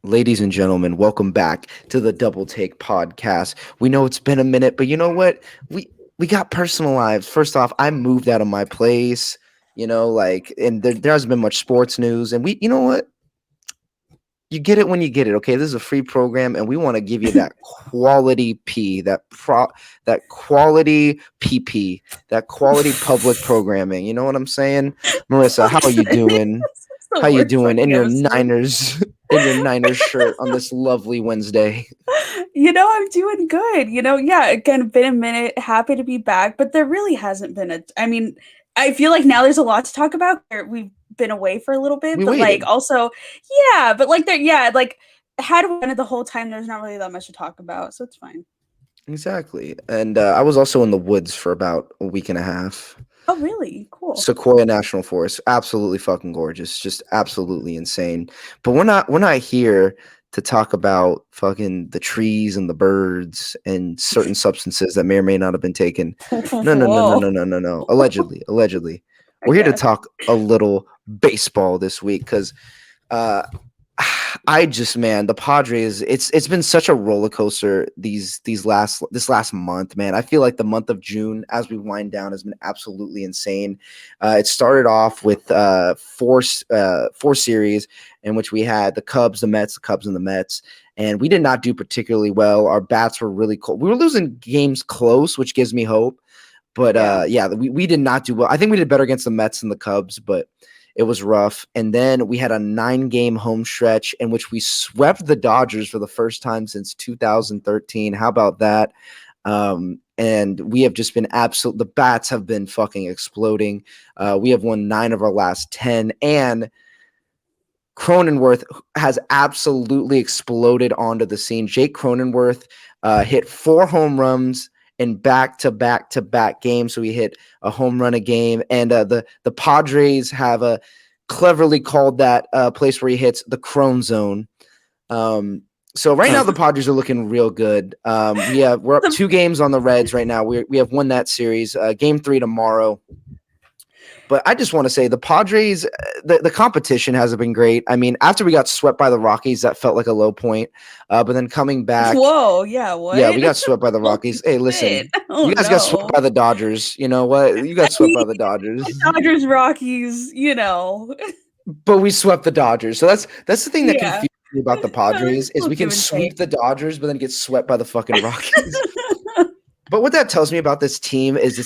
Ladies and gentlemen, welcome back to the Double Take podcast. We know it's been a minute, but you know what? We got personal lives. First off, I moved out of my place, and there hasn't been much sports news. And you know what? You get it when you get it. Okay, this is a free program, and we want to give you that quality P, that quality PP, that quality public programming. You know what I'm saying, Marissa? How are you doing? The How you worst doing in fucking your episode. Niners in your Niners shirt on this lovely Wednesday? I'm doing good. Yeah, again, been a minute. Happy to be back, but there really hasn't been I feel like now there's a lot to talk about. We've been away for a little bit, We but like waited. also, yeah, but like had we done it the whole time, there's not really that much to talk about, so it's fine. Exactly. And I was also in the woods for about a week and a half. Oh, really? Cool. Sequoia National Forest, absolutely fucking gorgeous, just absolutely insane. But we're not here to talk about fucking the trees and the birds and certain substances that may or may not have been taken. No, no, no, no, Whoa. no, no, no, no. Allegedly. I We're here to guess. talk a little baseball this week because uh man, the Padres, it's been such a roller coaster this last month, man. I feel like the month of June, as we wind down, has been absolutely insane. It started off with four series in which we had the Cubs, the Mets, the Cubs, and the Mets, and we did not do particularly well. Our bats were really cold. We were losing games close, which gives me hope. But we did not do well. I think we did better against the Mets and the Cubs, but it was rough. And then we had a 9-game home stretch in which we swept the Dodgers for the first time since 2013. How about that? And we have just been the bats have been fucking exploding. We have won 9 of our last 10. And Cronenworth has absolutely exploded onto the scene. Jake Cronenworth hit 4 home runs in back-to-back games. So he hit a home run a game. And the Padres have cleverly called that place where he hits the Crone Zone. So right now the Padres are looking real good. We're up 2 games on the Reds right now. We have won that series. Game 3 tomorrow. But I just want to say the Padres, the competition hasn't been great. I mean, after we got swept by the Rockies, that felt like a low point. But then coming back, Whoa, yeah, what? yeah, we got swept by the Rockies. Hey, listen, Oh, you guys got swept no. by the Dodgers. You know what? You got swept by the Dodgers. Dodgers, Rockies, But we swept the Dodgers. So that's the thing that Yeah. confuses me about the Padres is Little we can give and sweep take. the Dodgers, but then get swept by the fucking Rockies. But what that tells me about this team is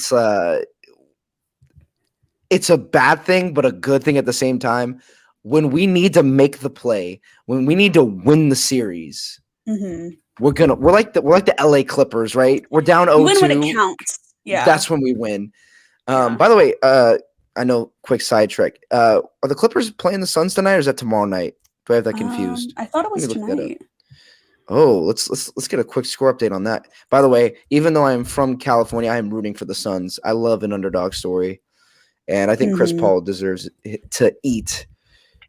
it's a bad thing, but a good thing at the same time. When we need to make the play, when we need to win the series, Mhm. we're like the LA Clippers, right? We're down You win when it 0-2. counts. Yeah. That's when we win. Yeah. By the way, I know, quick side trick. Are the Clippers playing the Suns tonight, or is that tomorrow night? Do I have that confused? I thought it Let was me look that up. tonight. Oh, let's get a quick score update on that. By the way, even though I am from California, I am rooting for the Suns. I love an underdog story, and I think Chris Mhm. Paul deserves to eat.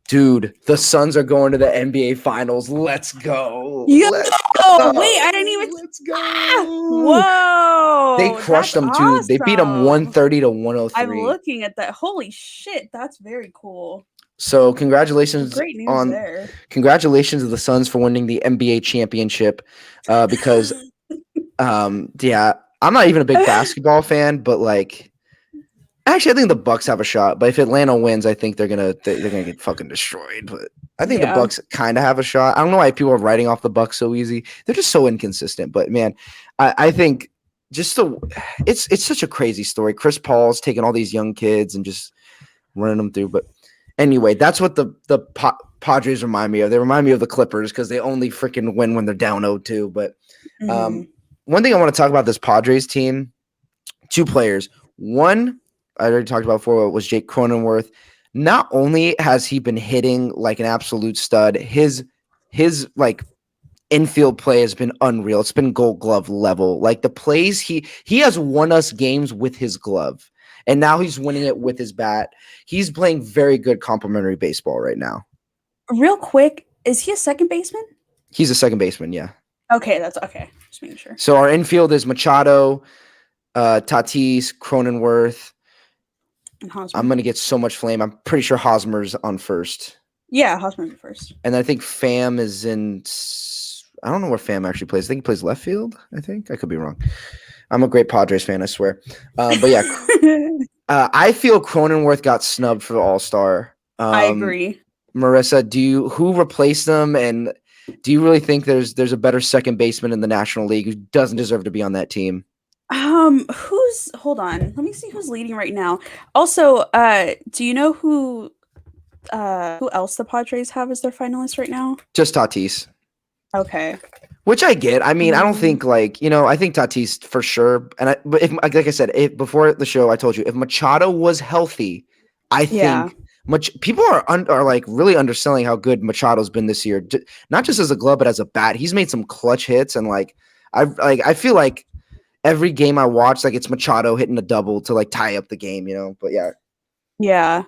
Dude, the Suns are going to the NBA Finals. Let's go. Yo! Let's Oh, go. wait, I didn't even. Let's Ah! go. Whoa! They crushed That's them too. They beat them awesome. 130 to I'm 103. looking at that. Holy shit, that's very cool. So congratulations Great news there. to the Suns for winning the NBA championship. Because yeah, I'm not even a big basketball fan, but like actually I think the Bucks have a shot. But if Atlanta wins, I think they're gonna get fucking destroyed. But I think the Bucks kind of have a shot. I don't know why people are writing off the Bucks so easy. They're just so inconsistent. But man, I think it's such a crazy story. Chris Paul's taking all these young kids and just running them through. But anyway, that's what the Padres remind me of. They remind me of the Clippers because they only freaking win when they're down 0-2. But one thing I want to talk about this Padres team, 2 players. One, I already talked about before, was Jake Cronenworth. Not only has he been hitting like an absolute stud, his like infield play has been unreal. It's been Gold Glove level. Like the plays he has won us games with his glove. And now he's winning it with his bat. He's playing very good complimentary baseball right now. Real quick, is he a second baseman? He's a second baseman, yeah. Okay, that's okay. Just making sure. So our infield is Machado, Tatis, Cronenworth. And Hosmer. I'm going to get so much flame. I'm pretty sure Hosmer's on first. Yeah, Hosmer's at first. And I think Pham is in. I don't know where Pham actually plays. I think he plays left field. I think I could be wrong. I'm a great Padres fan, I swear. But yeah, I feel Cronenworth got snubbed for the All-Star. I agree. Marissa, who replaced them, and do you really think there's a better second baseman in the National League who doesn't deserve to be on that team? Hold on. Let me see who's leading right now. Also, do you know who else the Padres have as their finalists right now? Just Tatis. Okay. Which I get. I mean, I don't think I think Tatis for sure. But if, like I said, before the show, I told you if Machado was healthy, I think people are like really underselling how good Machado's been this year. Not just as a glove, but as a bat. He's made some clutch hits, and I feel like every game I watch, like it's Machado hitting a double to like tie up the game, But yeah. Yeah.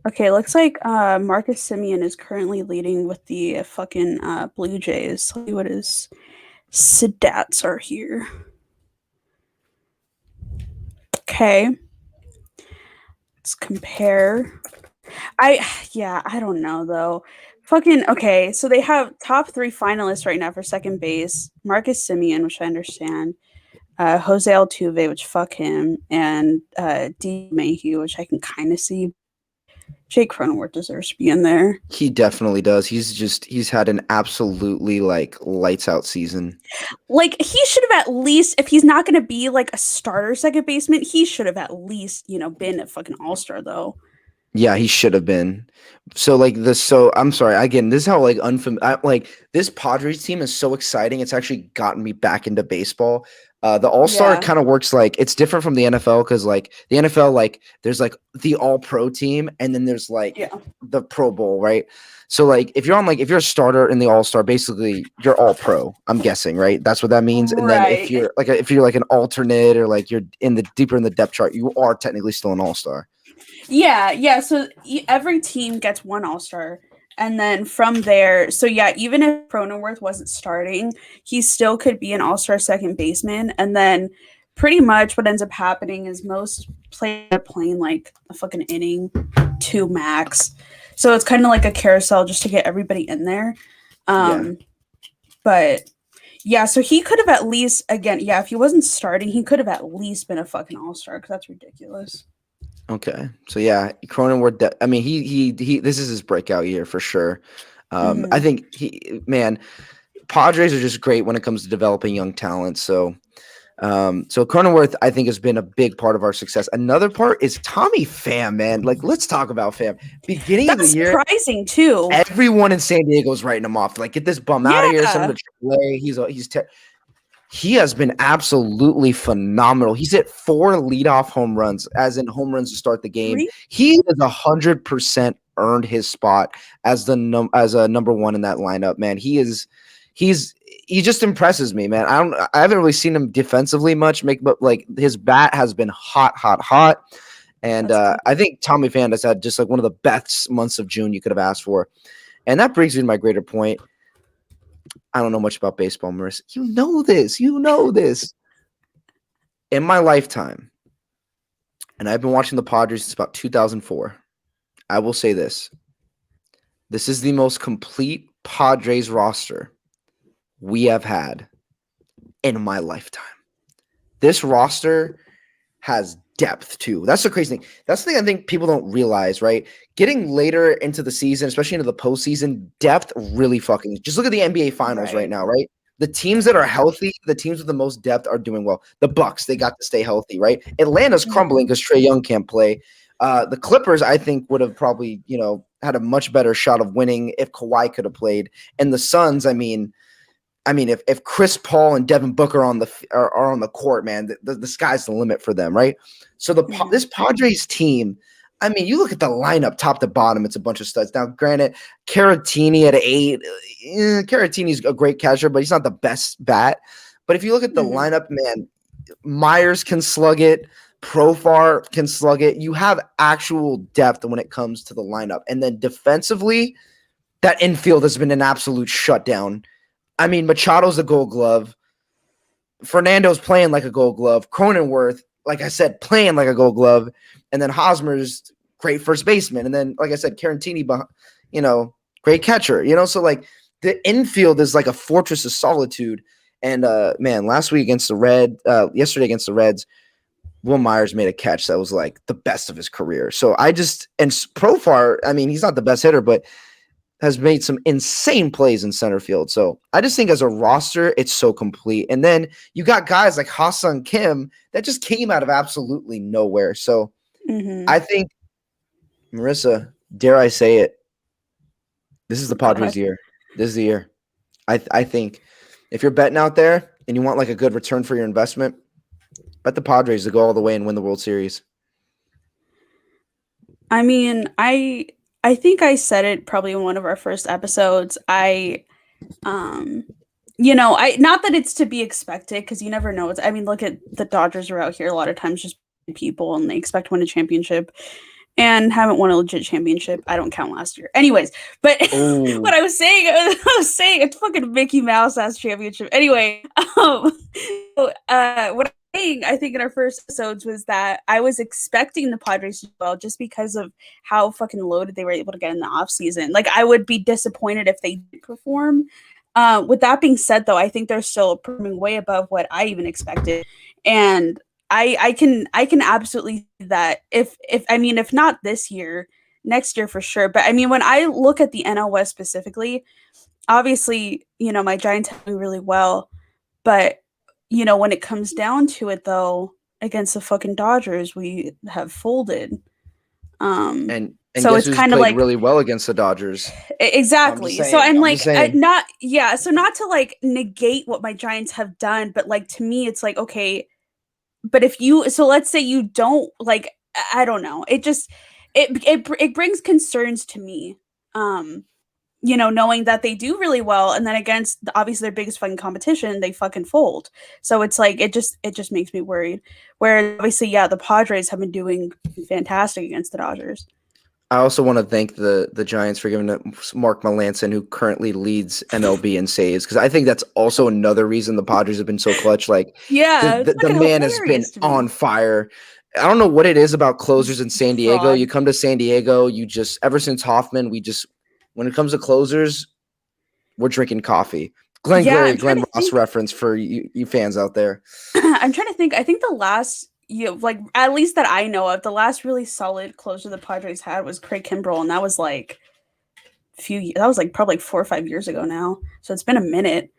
Okay, looks like Marcus Semien is currently leading with the fucking Blue Jays. Let's see what his stats are here. Okay. Let's compare. I don't know though. Fucking okay, so they have top 3 finalists right now for second base. Marcus Semien, which I understand. Jose Altuve, which fuck him, and D. Mayhew, which I can kind of see. Jake Cronenworth deserves to be in there. He definitely does. He's had an absolutely like lights out season. Like he should have at least, if he's not going to be like a starter second baseman, he should have at least, been a fucking all-star though. Yeah, he should have been. So I'm sorry. Again, this is how this Padres team is so exciting. It's actually gotten me back into baseball. The All-Star kind of works like it's different from the NFL because like the NFL, there's like the All-Pro team and then there's the Pro Bowl, right? So if you're a starter in the All-Star, basically you're All-Pro. I'm guessing, right? That's what that means. And then if you're like an alternate or like you're deeper in the depth chart, you are technically still an All-Star. Yeah. So every team gets one All-Star. And then from there, so even if Cronenworth wasn't starting, he still could be an All-Star second baseman. And then pretty much what ends up happening is most players are playing like a fucking inning, 2 max. So it's kind of like a carousel just to get everybody in there. But yeah, so he could have at least, again, if he wasn't starting, he could have at least been a fucking All-Star because that's ridiculous. Okay, so Cronenworth. I mean, he. This is his breakout year for sure. I think Padres are just great when it comes to developing young talent. So Cronenworth, I think, has been a big part of our success. Another part is Tommy Pham, man. Like, let's talk about Pham. Beginning of the year, surprising too. Everyone in San Diego is writing him off. Like, get this bum out of here. Send him to AAA. He has been absolutely phenomenal. He's hit 4 leadoff home runs, as in home runs to start the game. Really? He has 100% earned his spot as a number 1 in that lineup, man. He just impresses me, man. I haven't really seen him defensively much, but like his bat has been hot. And I think Tommy Pham has had just like one of the best months of June you could have asked for. And that brings me to my greater point. I don't know much about baseball, Marissa. You know this. In my lifetime, and I've been watching the Padres since about 2004, I will say this. This is the most complete Padres roster we have had in my lifetime. This roster has depth too. That's the crazy thing. That's the thing I think people don't realize, right? Getting later into the season, especially into the postseason, depth really fucking. Just look at the NBA Finals right now, right? The teams that are healthy, the teams with the most depth are doing well. The Bucks, they got to stay healthy, right? Atlanta's crumbling because Trae Young can't play. The Clippers, I think, would have probably, had a much better shot of winning if Kawhi could have played. And the Suns, I mean, if Chris Paul and Devin Booker are on the court, man, the sky's the limit for them, right? So this Padres team, I mean, you look at the lineup top to bottom, it's a bunch of studs. Now, granted, Caratini at 8, Caratini's a great catcher, but he's not the best bat. But if you look at the lineup, man, Myers can slug it, Profar can slug it. You have actual depth when it comes to the lineup. And then defensively, that infield has been an absolute shutdown. I mean, Machado's a Gold Glove. Fernando's playing like a Gold Glove. Cronenworth, like I said, playing like a Gold Glove. And then Hosmer's great first baseman. And then, like I said, Caratini, great catcher. So like the infield is like a fortress of solitude. And man, yesterday against the Reds, Will Myers made a catch that was like the best of his career. So Profar, I mean, he's not the best hitter, but has made some insane plays in center field. So I just think as a roster, it's so complete. And then you got guys like Ha-Seong Kim that just came out of absolutely nowhere. So I think, Marissa, dare I say it, this is the Padres' year. This is the year. I think if you're betting out there and you want like a good return for your investment, bet the Padres to go all the way and win the World Series. I mean, I think I said it probably in one of our first episodes. I not that it's to be expected because you never know. Look at the Dodgers are out here a lot of times just people and they expect to win a championship and haven't won a legit championship. I don't count last year. Anyways, but what I was saying, it's fucking Mickey Mouse ass championship. Anyway, what I think in our first episodes was that I was expecting the Padres to do well just because of how fucking loaded they were able to get in the offseason. Like, I would be disappointed if they didn't perform. With that being said, though, I think they're still performing way above what I even expected. And I can absolutely see that if not this year, next year for sure. But I mean, when I look at the NL West specifically, obviously, my Giants have done really well, but when it comes down to it, though, against the fucking Dodgers, we have folded. And so it's kind of like really well against the Dodgers. Exactly. So I'm like, not to like negate what my Giants have done, but like to me, it's like, okay, but let's say you don't like, I don't know. It just it brings concerns to me. Knowing that they do really well, and then against obviously their biggest fucking competition, they fucking fold. So it's like it just makes me worried. Where obviously, the Padres have been doing fantastic against the Dodgers. I also want to thank the Giants for giving it Mark Melancon, who currently leads MLB in saves, because I think that's also another reason the Padres have been so clutch. Like, the man has been on fire. I don't know what it is about closers in San Diego. You come to San Diego, ever since Hoffman, when it comes to closers, we're drinking coffee. Glenn Ross reference for you fans out there. I'm trying to think. I think the last, at least that I know of, the last really solid closer the Padres had was Craig Kimbrell, and that was like probably 4 or 5 years ago now. So it's been a minute.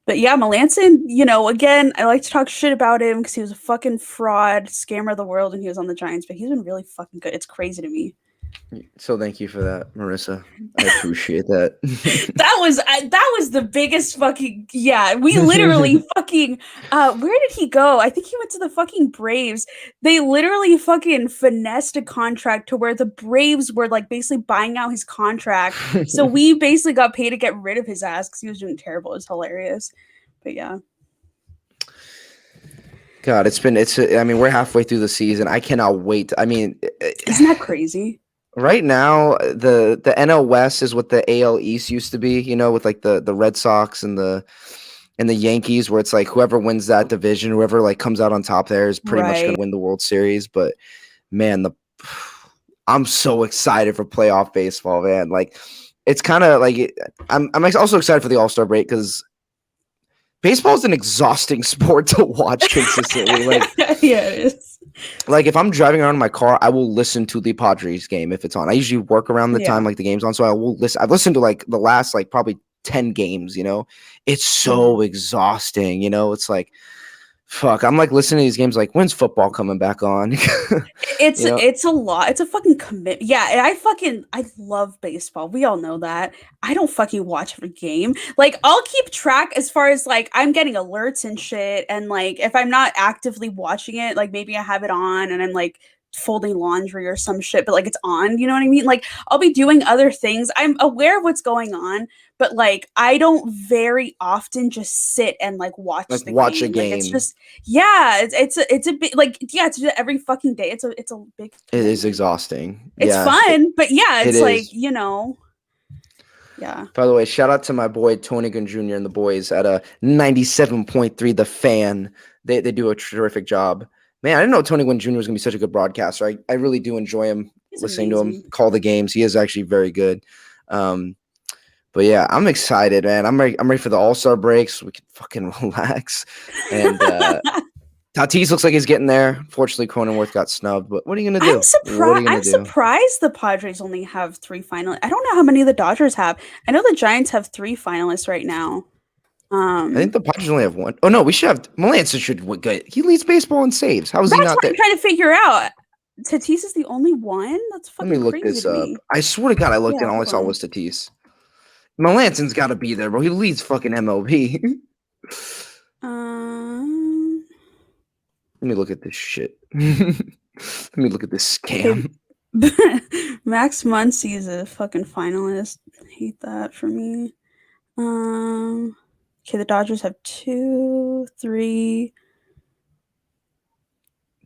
But yeah, Melancon, again, I like to talk shit about him because he was a fucking fraud, scammer of the world, and he was on the Giants, but he's been really fucking good. It's crazy to me. So thank you for that, Marissa. I appreciate that. that was the biggest fucking we literally fucking where did he go? I think he went to the fucking Braves. They literally fucking finessed a contract to where the Braves were like basically buying out his contract. So we basically got paid to get rid of his ass because he was doing terrible. It's hilarious. But yeah. God, we're halfway through the season. I cannot wait. Isn't that crazy? Right now, the NL West is what the AL East used to be, with like the Red Sox and the Yankees, where it's like whoever wins that division, whoever like comes out on top there is pretty much going to win the World Series. But man, I'm so excited for playoff baseball, man. Like, it's kind of like I'm also excited for the AllStar Break because baseball is an exhausting sport to watch consistently. Like, yeah, it is. Like, if I'm driving around in my car, I will listen to the Padres game if it's on. I usually work around the time like the game's on, so I will listen. I've listened to like the last like probably 10 games. It's so exhausting. It's like, fuck. I'm like listening to these games like, when's football coming back on? It's a lot. It's a fucking commitment. Yeah, I love baseball. We all know that. I don't fucking watch every game. Like, I'll keep track as far as like I'm getting alerts and shit. And like if I'm not actively watching it, like maybe I have it on and I'm like folding laundry or some shit, but like it's on, you know what I mean? Like I'll be doing other things. I'm aware of what's going on, but like I don't very often just sit and like watch a game. Like, it's just it's a bit like it's every fucking day. It's a big thing. It is exhausting. It's fun, but it's like, yeah. By the way, shout out to my boy Tony Gunn Jr. and the boys at 97.3 The Fan. They do a terrific job. Man, I didn't know Tony Gwynn Jr. was going to be such a good broadcaster. I really do enjoy him, listening to him call the games. He is actually very good. But yeah, I'm excited, man. I'm ready for the AllStar breaks. So we can fucking relax. And Tatis looks like he's getting there. Fortunately, Cronenworth got snubbed. But what are you gonna do? What are you gonna I'm do? surprised the Padres only have 3 finalists. I don't know how many the Dodgers have. I know the Giants have 3 finalists right now. I think the Padres only have one. Oh no, we should have Melanson should get. He leads baseball in saves. How is he That's not what I'm there? trying to figure out. Tatis is the only one? That's Let me fucking look crazy this to up. me. I swear to God, I looked Yeah, and all I hold saw on. was Tatis. Melanson's got to be there, bro. He leads fucking MLB. Um, Let me look at this shit. Let me look at this okay. scam. Max Muncy is a fucking finalist. Hate that for me. Okay, the Dodgers have 2, 3.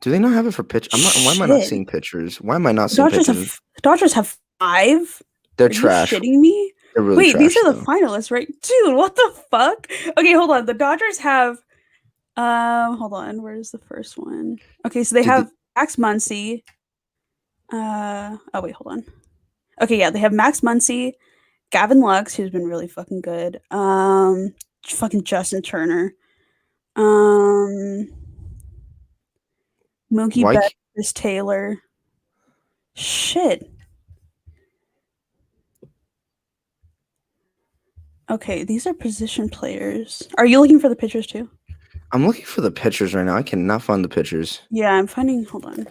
Do they not have it for pitch? Why am I not Shit. seeing pictures? Why am I not The seeing Dodgers pictures? have the Dodgers have 5. They're Are you trash. shitting me? They're really Wait, these trash, are the though. finalists, right? Dude, what the fuck? Okay, hold on. The Dodgers have hold on. Where's the first one? Okay, so they Did have Max Muncy. Oh wait, hold on. Okay, yeah, they have Max Muncy, Gavin Lux, who's been really fucking good. Fucking Justin Turner. Um, Mookie why? Betts, Taylor. Shit. Okay, these are position players. Are you looking for the pitchers too? I'm looking for the pitchers right now. I cannot find the pitchers. Yeah, I'm finding. Hold on.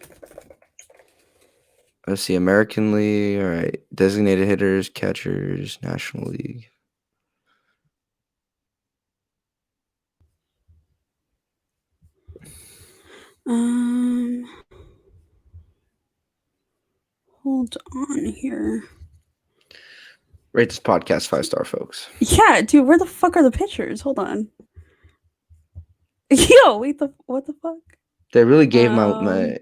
Let's see. American League. All right. Designated hitters, catchers, National League. Um, hold on here. Rate this podcast 5-star, folks. Yeah, dude, where the fuck are the pitchers? Hold on. Yo, wait, what the fuck? They really gave my.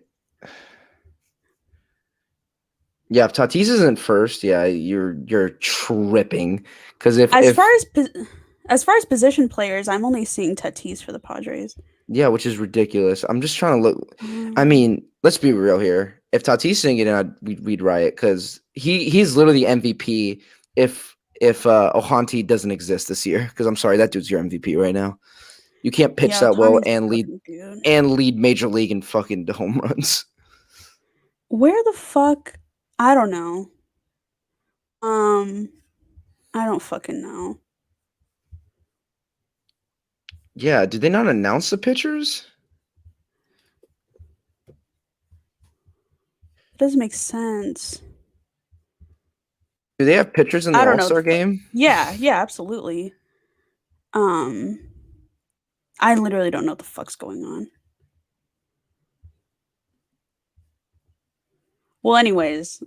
Yeah, if Tatis isn't first, yeah, you're tripping. Because as far as position players, I'm only seeing Tatis for the Padres. yeah, which is ridiculous. I'm just trying to look. I Um, mean, let's be real here. If Tatis didn't get in, we'd riot because he's literally the MVP. If Ohanti doesn't exist this year, because I'm sorry, that dude's your MVP right now. You can't pitch yeah, that well Ohtani's and fucking dude. lead Major League in fucking home runs. Where the fuck? I don't know. I don't fucking know. Yeah, did they not announce the pitchers? It doesn't make sense. Do they have pitchers in the I don't know. All-Star game? Yeah, absolutely. I literally don't know what the fuck's going on. Well, anyways,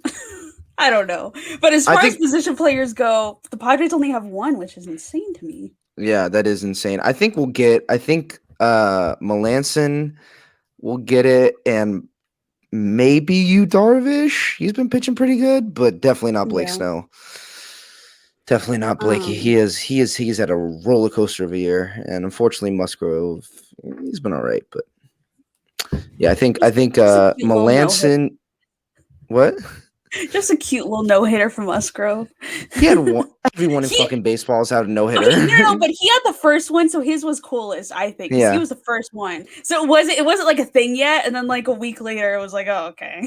I don't know. But as far as position players go, the Padres only have 1, which is insane to me. Yeah, that is insane. I think Melanson will get it, and maybe Yu Darvish. He's been pitching pretty good, but definitely not Blake Snell. Definitely not Blakey. He's had a roller coaster of a year, and unfortunately Musgrove, he's been all right, but yeah, I think Melanson. What? Just a cute little no-hitter from Musgrove. He had one. Everyone in fucking baseball's had a no-hitter. Okay, no, but he had the first one, so his was coolest, I think. Yeah, he was the first one, so it wasn't like a thing yet. And then like a week later, it was like, oh, okay.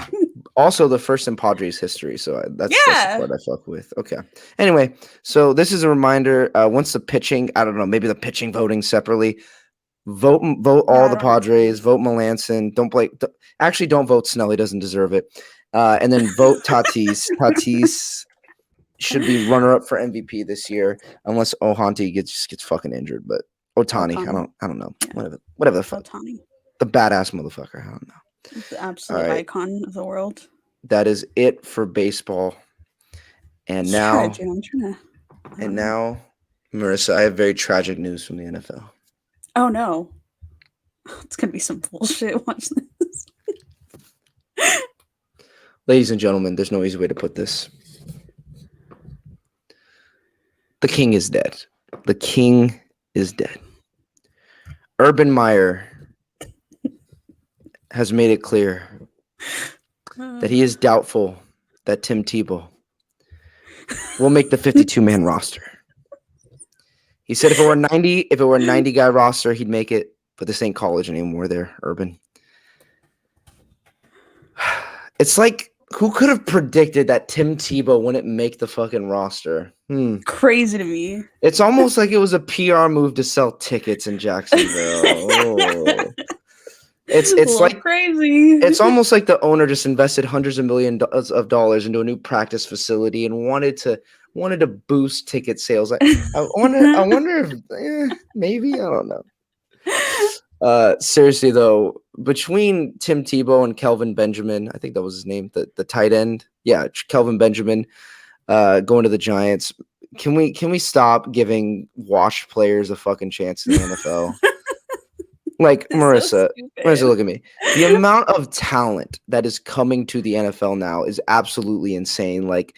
Also, the first in Padres history, so that's the part I fuck with. Okay. Anyway, so this is a reminder. Once the pitching, I don't know, maybe the pitching voting separately. Vote all the Padres. Vote Melanson. Don't vote Snell. He doesn't deserve it. And then vote Tatis. Tatis should be runner-up for MVP this year, unless Ohanti gets fucking injured. But Ohtani. I don't know. Yeah. Whatever the fuck. Ohtani. The badass motherfucker. I don't know. The absolute icon of the world. That is it for baseball. And now, Marissa, I have very tragic news from the NFL. Oh no. It's gonna be some bullshit. Watch this. Ladies and gentlemen, there's no easy way to put this. The king is dead. The king is dead. Urban Meyer has made it clear that he is doubtful that Tim Tebow we'll make the 52-man roster. He said if it were a 90 guy roster, he'd make it. But this ain't college anymore. There, Urban. It's like, who could have predicted that Tim Tebow wouldn't make the fucking roster? Crazy to me. It's almost like it was a PR move to sell tickets in Jacksonville. Oh. It's like crazy. It's almost like the owner just invested hundreds of millions of dollars into a new practice facility and wanted to boost ticket sales. I wonder if maybe, I don't know. Seriously though, between Tim Tebow and Kelvin Benjamin, I think that was his name, the tight end. Yeah, Kelvin Benjamin going to the Giants. Can we stop giving washed players a fucking chance in the NFL? Like, Marissa, look at me. The amount of talent that is coming to the NFL now is absolutely insane. Like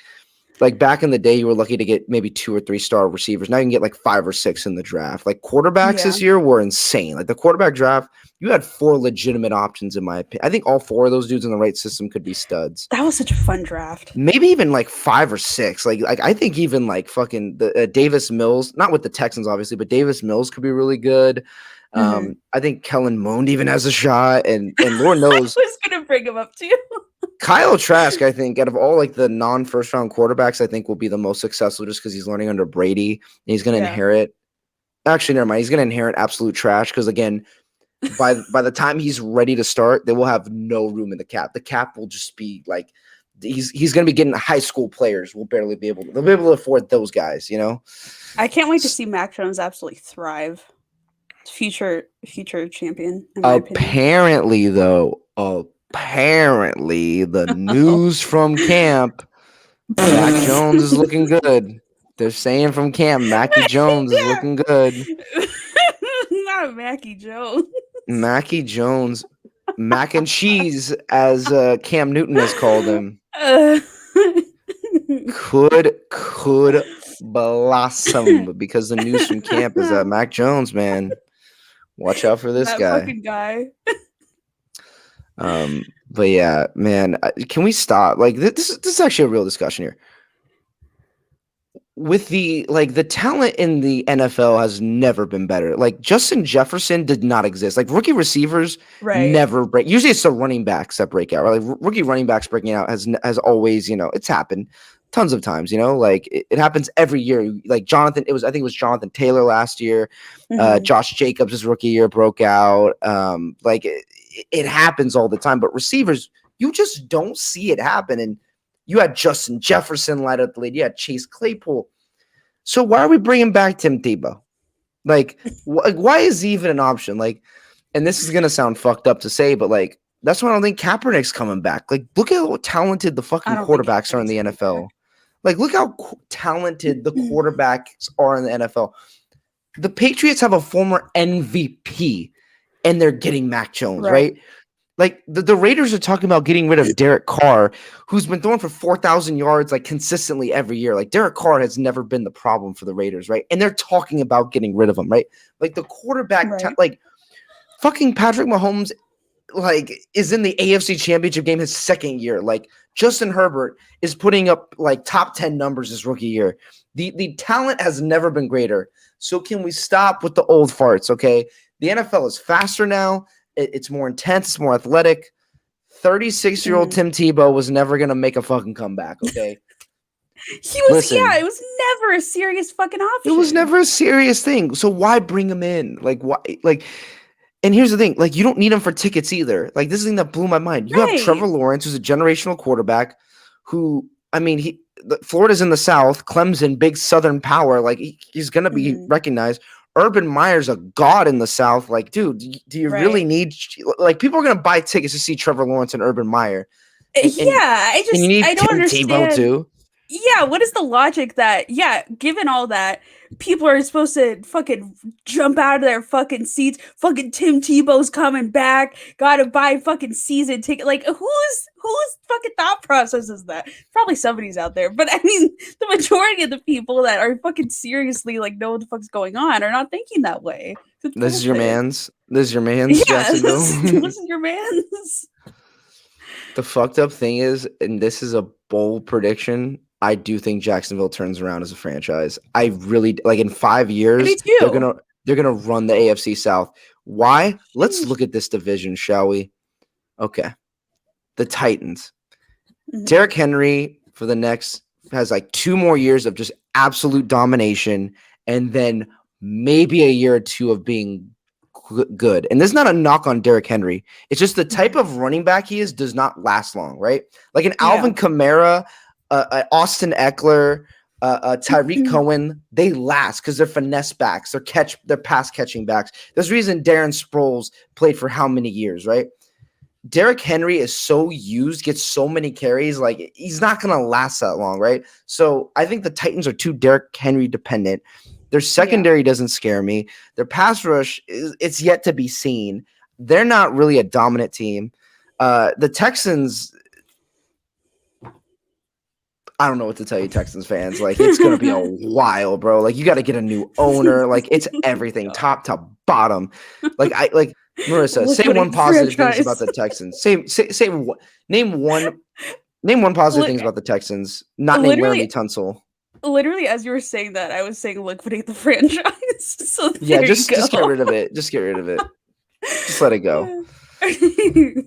back in the day, you were lucky to get maybe 2 or 3 star receivers. Now you can get like 5 or 6 in the draft. Like, quarterbacks this year were insane. Like, the quarterback draft, you had 4 legitimate options, in my opinion. I think all 4 of those dudes in the right system could be studs. That was such a fun draft. Maybe even like 5 or 6. Like I think even like fucking the Davis Mills, not with the Texans obviously, but Davis Mills could be really good. I think Kellen Mond even has a shot, and Lord knows. I was gonna bring him up too. Kyle Trask, I think, out of all like the non-first round quarterbacks, I think will be the most successful just because he's learning under Brady and he's gonna inherit. Actually, never mind. He's gonna inherit absolute trash because again, by the time he's ready to start, they will have no room in the cap. The cap will just be like he's gonna be getting high school players. They'll be able to afford those guys. You know. I can't wait to see Mac Jones absolutely thrive. Future champion. Apparently, the news from camp, Mac Jones is looking good. They're saying from camp, Mackie Jones is looking good. Not Mackie Jones. Mackie Jones, mac and cheese, as Cam Newton has called him. Could blossom because the news from camp is that Mac Jones, man. Watch out for this guy. Fucking guy. But yeah, man, can we stop? Like this is actually a real discussion here. With the talent in the NFL has never been better. Like Justin Jefferson did not exist. Like rookie receivers never break. Usually it's the running backs that break out. Right? Like rookie running backs breaking out has always, it's happened tons of times, like it happens every year. Like I think it was Jonathan Taylor last year. Josh Jacobs' his rookie year broke out. Like it happens all the time, but receivers, you just don't see it happen. And you had Justin Jefferson light up the lead. You had Chase Claypool. So why are we bringing back Tim Tebow? Like, why is he even an option? Like, and this is going to sound fucked up to say, but like, that's why I don't think Kaepernick's coming back. Like, look at how talented the fucking quarterbacks are in the NFL. Like, look how talented the quarterbacks are in the NFL. The Patriots have a former MVP, and they're getting Mac Jones, right? Like, the Raiders are talking about getting rid of Derek Carr, who's been throwing for 4,000 yards, like, consistently every year. Like, Derek Carr has never been the problem for the Raiders, right? And they're talking about getting rid of him, right? Like, the quarterback, fucking Patrick Mahomes, like, is in the AFC Championship game his second year. Like, Justin Herbert is putting up like top 10 numbers his rookie year. The talent has never been greater. So can we stop with the old farts? Okay. The NFL is faster now. It's more intense. It's more athletic. 36-year-old Tim Tebow was never going to make a fucking comeback. Okay. It was never a serious fucking option. It was never a serious thing. So why bring him in? Like, why? Like, and here's the thing, like, you don't need him for tickets either. Like, this is the thing that blew my mind. You have Trevor Lawrence, who's a generational quarterback who, I mean, Florida's in the South, Clemson, big Southern power. Like, he's going to be recognized. Urban Meyer's a god in the South. Like, dude, do you really need, like, people are going to buy tickets to see Trevor Lawrence and Urban Meyer. And you need I don't Tim understand. Tebow too. Yeah, what is the logic that, given all that, people are supposed to fucking jump out of their fucking seats, fucking Tim Tebow's coming back, gotta buy fucking season ticket. Like, whose fucking thought process is that? Probably somebody's out there, but I mean, the majority of the people that are fucking seriously, like, know what the fuck's going on are not thinking that way. This is your man's, yeah, Jacksonville. This is your man's. The fucked up thing is, and this is a bold prediction, I do think Jacksonville turns around as a franchise. I really like in 5 years Me they're too. gonna run the AFC South. Why? Let's look at this division, shall we? Okay, the Titans. Mhm. Derrick Henry for the next has like 2 more years of just absolute domination, and then maybe a year or two of being good. And this is not a knock on Derrick Henry. It's just the type of running back he is does not last long, right? Like an Alvin Kamara, Austin Eckler, Tyreek Cohen, they last because they're finesse backs, they're pass catching backs. There's a reason Darren Sproles played for how many years, right? Derrick Henry is so used, gets so many carries, like he's not going to last that long, right? So I think the Titans are too Derrick Henry dependent. Their secondary doesn't scare me. Their pass rush, it's yet to be seen. They're not really a dominant team. The Texans, I don't know what to tell you, Texans fans. Like, it's going to be a while, bro. Like, you got to get a new owner. Like, it's everything, top to bottom. Like, Marissa, say one positive things about the Texans. Name one positive things about the Texans. Not name Laramie Tunsil. Literally, as you were saying that, I was saying liquidate the franchise. So yeah, just get rid of it. Just get rid of it. Just let it go.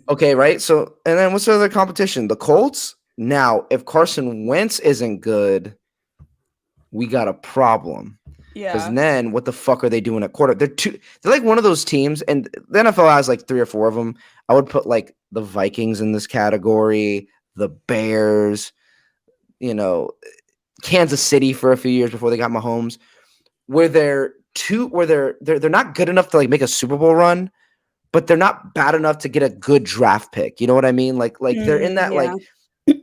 Okay, right? So, and then what's the other competition? The Colts? Now, if Carson Wentz isn't good, we got a problem. Yeah. Because then what the fuck are they doing at quarter? They're like one of those teams, and the NFL has like 3 or 4 of them. I would put like the Vikings in this category, the Bears, Kansas City for a few years before they got Mahomes, where they're not good enough to like make a Super Bowl run, but they're not bad enough to get a good draft pick. You know what I mean? Like they're in that like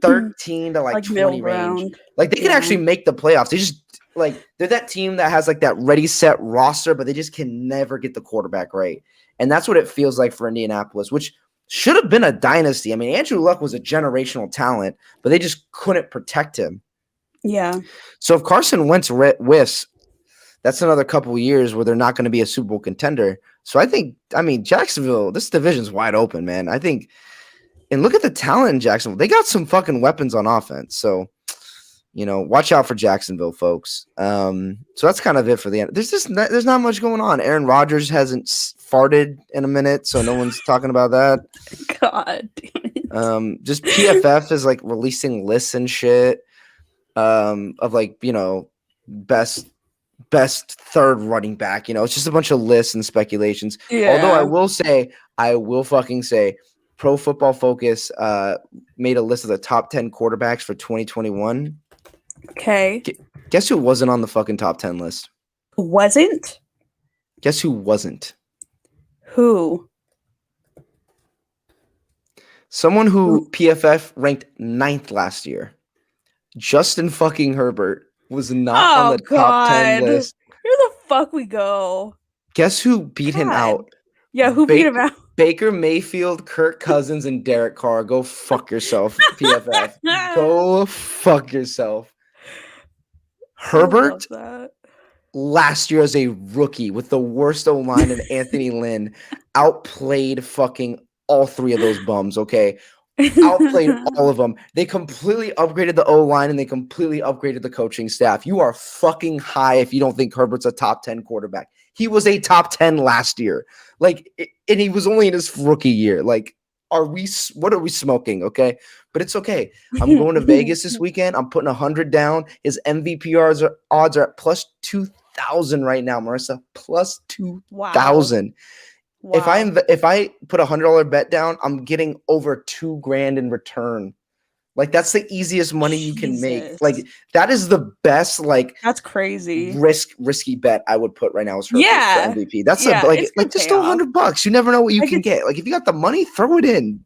13 to like 20 range. Like they can actually make the playoffs. They just like they're that team that has like that ready set roster, but they just can never get the quarterback right. And that's what it feels like for Indianapolis, which should have been a dynasty. I mean, Andrew Luck was a generational talent, but they just couldn't protect him. Yeah. So if Carson Wentz whiffs, that's another couple of years where they're not going to be a Super Bowl contender. So I mean, Jacksonville, this division's wide open, man. I think, and look at the talent in Jacksonville. They got some fucking weapons on offense. So, watch out for Jacksonville, folks. So that's kind of it for the end. There's not much going on. Aaron Rodgers hasn't farted in a minute, so no one's talking about that. God damn it. Just PFF is like releasing lists and shit of like, best third running back. It's just a bunch of lists and speculations. Yeah. Although I will fucking say Pro Football Focus made a list of the top 10 quarterbacks for 2021. Okay. Guess who wasn't on the fucking top 10 list? Wasn't? Guess who wasn't? Who? Someone who PFF ranked 9th last year. Justin fucking Herbert was not on the top 10 list. Where the fuck we go? Guess who beat him out? Yeah, who beat him out? Baker Mayfield, Kirk Cousins, and Derek Carr. Go fuck yourself, PFF. Go fuck yourself. Herbert last year as a rookie with the worst O-line and Anthony Lynn outplayed fucking all 3 of those bums, okay? Outplayed all of them. They completely upgraded the O-line and they completely upgraded the coaching staff. You are fucking high if you don't think Herbert's a top 10 quarterback. He was a top 10 last year. Like, and he was only in his rookie year. Like, what are we smoking? Okay. But it's okay. I'm going to Vegas this weekend. I'm putting 100 down. His MVP odds are at plus 2,000 right now, Marissa. Plus 2,000. Wow. If I put $100 bet down, I'm getting over $2,000 in return. Like that's the easiest money you can make. Like that is the best. Like that's crazy. Risky bet I would put right now is Herbert for MVP. That's just $100. You never know what you can get. Like if you got the money, throw it in.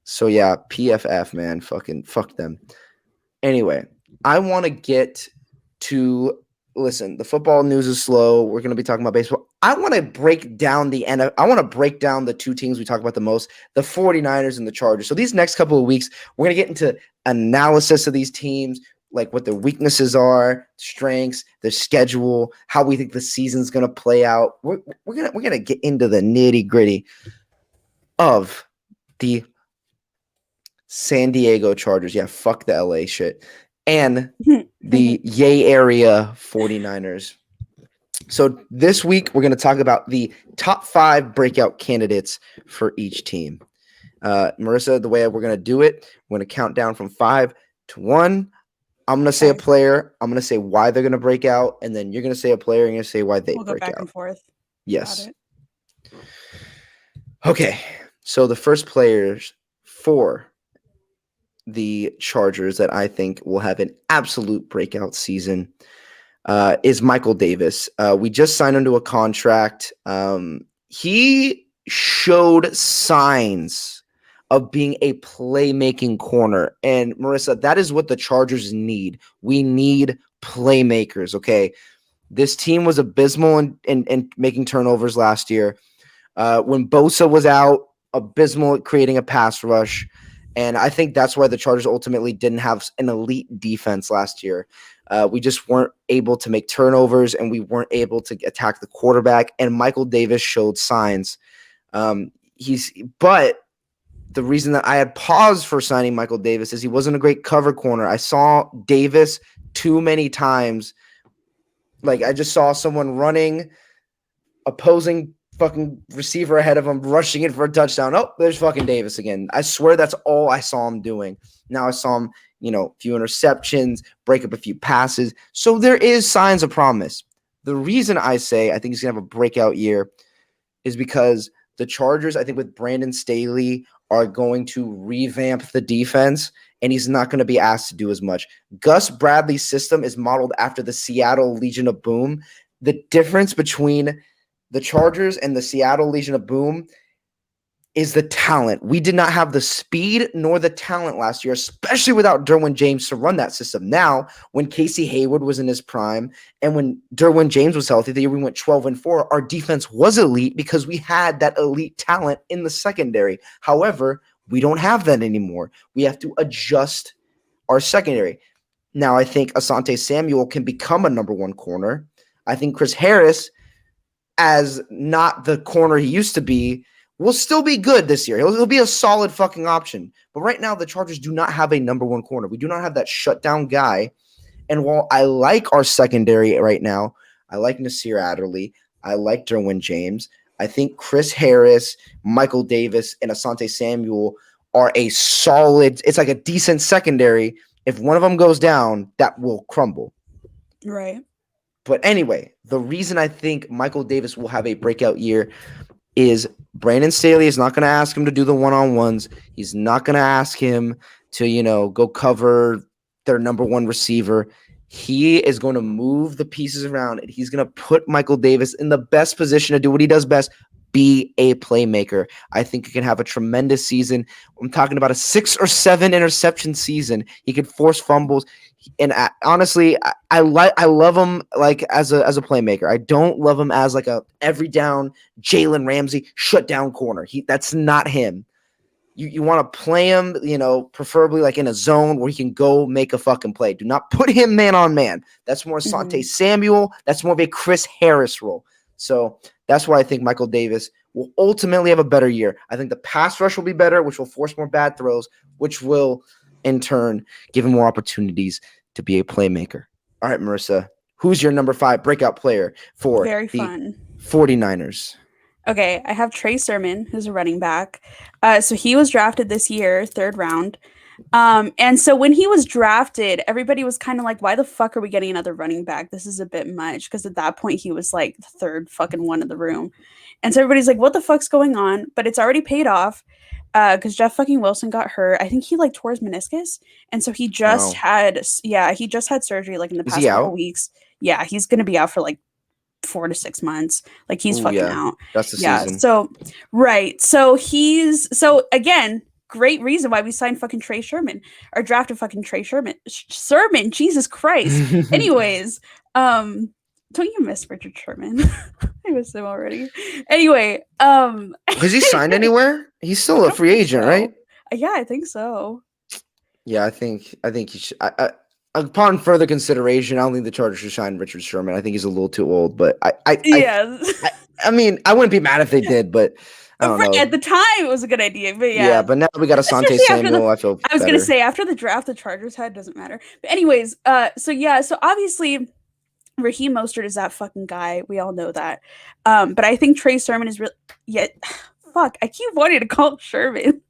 So yeah, PFF, man, fucking fuck them. Anyway, I want to get to. Listen, the football news is slow. We're going to be talking about baseball. I want to break down the 2 teams we talk about the most, the 49ers and the Chargers. So these next couple of weeks, we're going to get into analysis of these teams, like what their weaknesses are, strengths, their schedule, how we think the season's going to play out. We're going to get into the nitty-gritty of the San Diego Chargers. Yeah, fuck the LA shit. And the Yay Area 49ers. So this week, we're going to talk about the top 5 breakout candidates for each team. Marissa, the way we're going to do it, we're going to count down from 5 to 1. I'm going to say a player. I'm going to say why they're going to break out. And then you're going to say a player and you're going to say why they we'll go break back out. And forth. Yes. Okay. So the first players for the Chargers that I think will have an absolute breakout season is Michael Davis. We just signed him to a contract. He showed signs of being a playmaking corner. And Marissa, that is what the Chargers need. We need playmakers, okay? This team was abysmal in making turnovers last year. When Bosa was out, abysmal at creating a pass rush. And I think that's why the Chargers ultimately didn't have an elite defense last year. We just weren't able to make turnovers, and we weren't able to attack the quarterback. And Michael Davis showed signs. But the reason that I had paused for signing Michael Davis is he wasn't a great cover corner. I saw Davis too many times. Like, I just saw someone running, opposing fucking receiver ahead of him, rushing it for a touchdown. Oh, there's fucking Davis again. I swear that's all I saw him doing. Now I saw him, a few interceptions, break up a few passes. So there is signs of promise. The reason I say I think he's going to have a breakout year is because the Chargers, I think with Brandon Staley, are going to revamp the defense, and he's not going to be asked to do as much. Gus Bradley's system is modeled after the Seattle Legion of Boom. The difference between the Chargers and the Seattle Legion of Boom is the talent. We did not have the speed nor the talent last year, especially without Derwin James to run that system. Now, when Casey Hayward was in his prime and when Derwin James was healthy, the year we went 12-4, our defense was elite because we had that elite talent in the secondary. However, we don't have that anymore. We have to adjust our secondary. Now, I think Asante Samuel can become a number 1 corner. I think Chris Harris, as not the corner he used to be, will still be good this year. He'll be a solid fucking option. But right now, the Chargers do not have a number 1 corner. We do not have that shutdown guy. And while I like our secondary right now, I like Nasir Adderley, I like Derwin James, I think Chris Harris, Michael Davis, and Asante Samuel are a solid – it's like a decent secondary. If one of them goes down, that will crumble. Right. But anyway, the reason I think Michael Davis will have a breakout year is Brandon Staley is not going to ask him to do the one-on-ones. He's not going to ask him to, go cover their number 1 receiver. He is going to move the pieces around, and he's going to put Michael Davis in the best position to do what he does best, be a playmaker. I think he can have a tremendous season. I'm talking about a 6 or 7 interception season. He could force fumbles. And honestly, I love him like as a playmaker. I don't love him as like a every down Jalen Ramsey shutdown corner. That's not him. You want to play him, preferably like in a zone where he can go make a fucking play. Do not put him man on man. That's more Asante Samuel. That's more of a Chris Harris role. So that's why I think Michael Davis will ultimately have a better year. I think the pass rush will be better, which will force more bad throws, which will in turn give him more opportunities to be a playmaker. All right, Marissa, who's your number 5 breakout player for Very the fun 49ers? Okay, I have Trey Sermon, who's a running back. So he was drafted this year, 3rd round. And so when he was drafted, everybody was kind of like, why the fuck are we getting another running back? This is a bit much. Because at that point, he was like the 3rd fucking one in the room. And so everybody's like, what the fuck's going on? But it's already paid off because Jeff fucking Wilson got hurt. I think he like tore his meniscus. And so he just had surgery like in the past couple weeks. Yeah, he's going to be out for like 4 to 6 months. Like he's out. That's the season. So, right. So so again, great reason why we signed fucking Trey Sherman or drafted fucking Trey Sherman. Jesus Christ. Anyways, don't you miss Richard Sherman? I miss him already. Anyway, has he signed anywhere? He's still a free agent, right? Yeah, I think so. Yeah, I think he should. Upon further consideration, I don't think the Chargers should sign Richard Sherman. I think he's a little too old, but I mean, I wouldn't be mad if they did, but I don't know. At the time, it was a good idea, but Yeah, yeah. but now we got Asante Especially after Samuel. I feel I was gonna better. say after the draft, the Chargers had doesn't matter. But anyways, so obviously Raheem Mostert is that fucking guy. We all know that. But I think Trey Sermon is really yet. Fuck, I keep wanting to call him Sherman.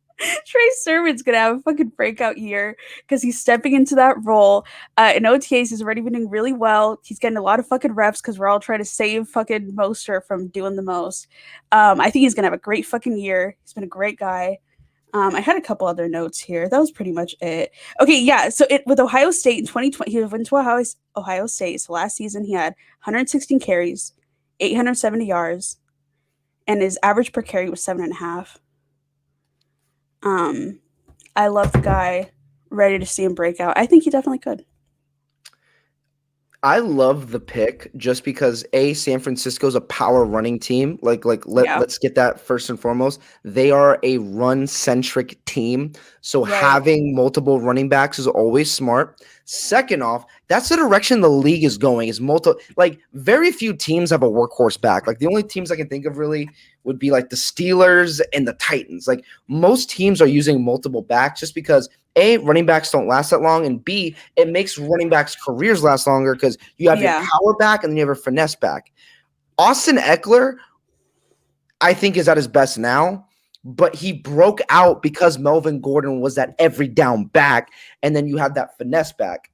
Trey Sermon's gonna have a fucking breakout year because he's stepping into that role. In OTAs, he's already been doing really well. He's getting a lot of fucking reps because we're all trying to save fucking Mostert from doing the most. I think he's gonna have a great fucking year. He's been a great guy. I had a couple other notes here. That was pretty much it. Okay, yeah. So with Ohio State in 2020, he went to Ohio State. So last season he had 116 carries, 870 yards, and his average per carry was 7.5. I love the guy. Ready to see him break out. I think he definitely could. I love the pick just because San Francisco's a power running team. Let's get that first and foremost. They are a run centric team, so having multiple running backs is always smart. Second off, that's the direction the league is going. Is very few teams have a workhorse back. Like the only teams I can think of really would be like the Steelers and the Titans. Like most teams are using multiple backs just because A, running backs don't last that long, and B, it makes running backs' careers last longer because you have your power back and then you have a finesse back. Austin Eckler, I think, is at his best now, but he broke out because Melvin Gordon was that every down back, and then you have that finesse back.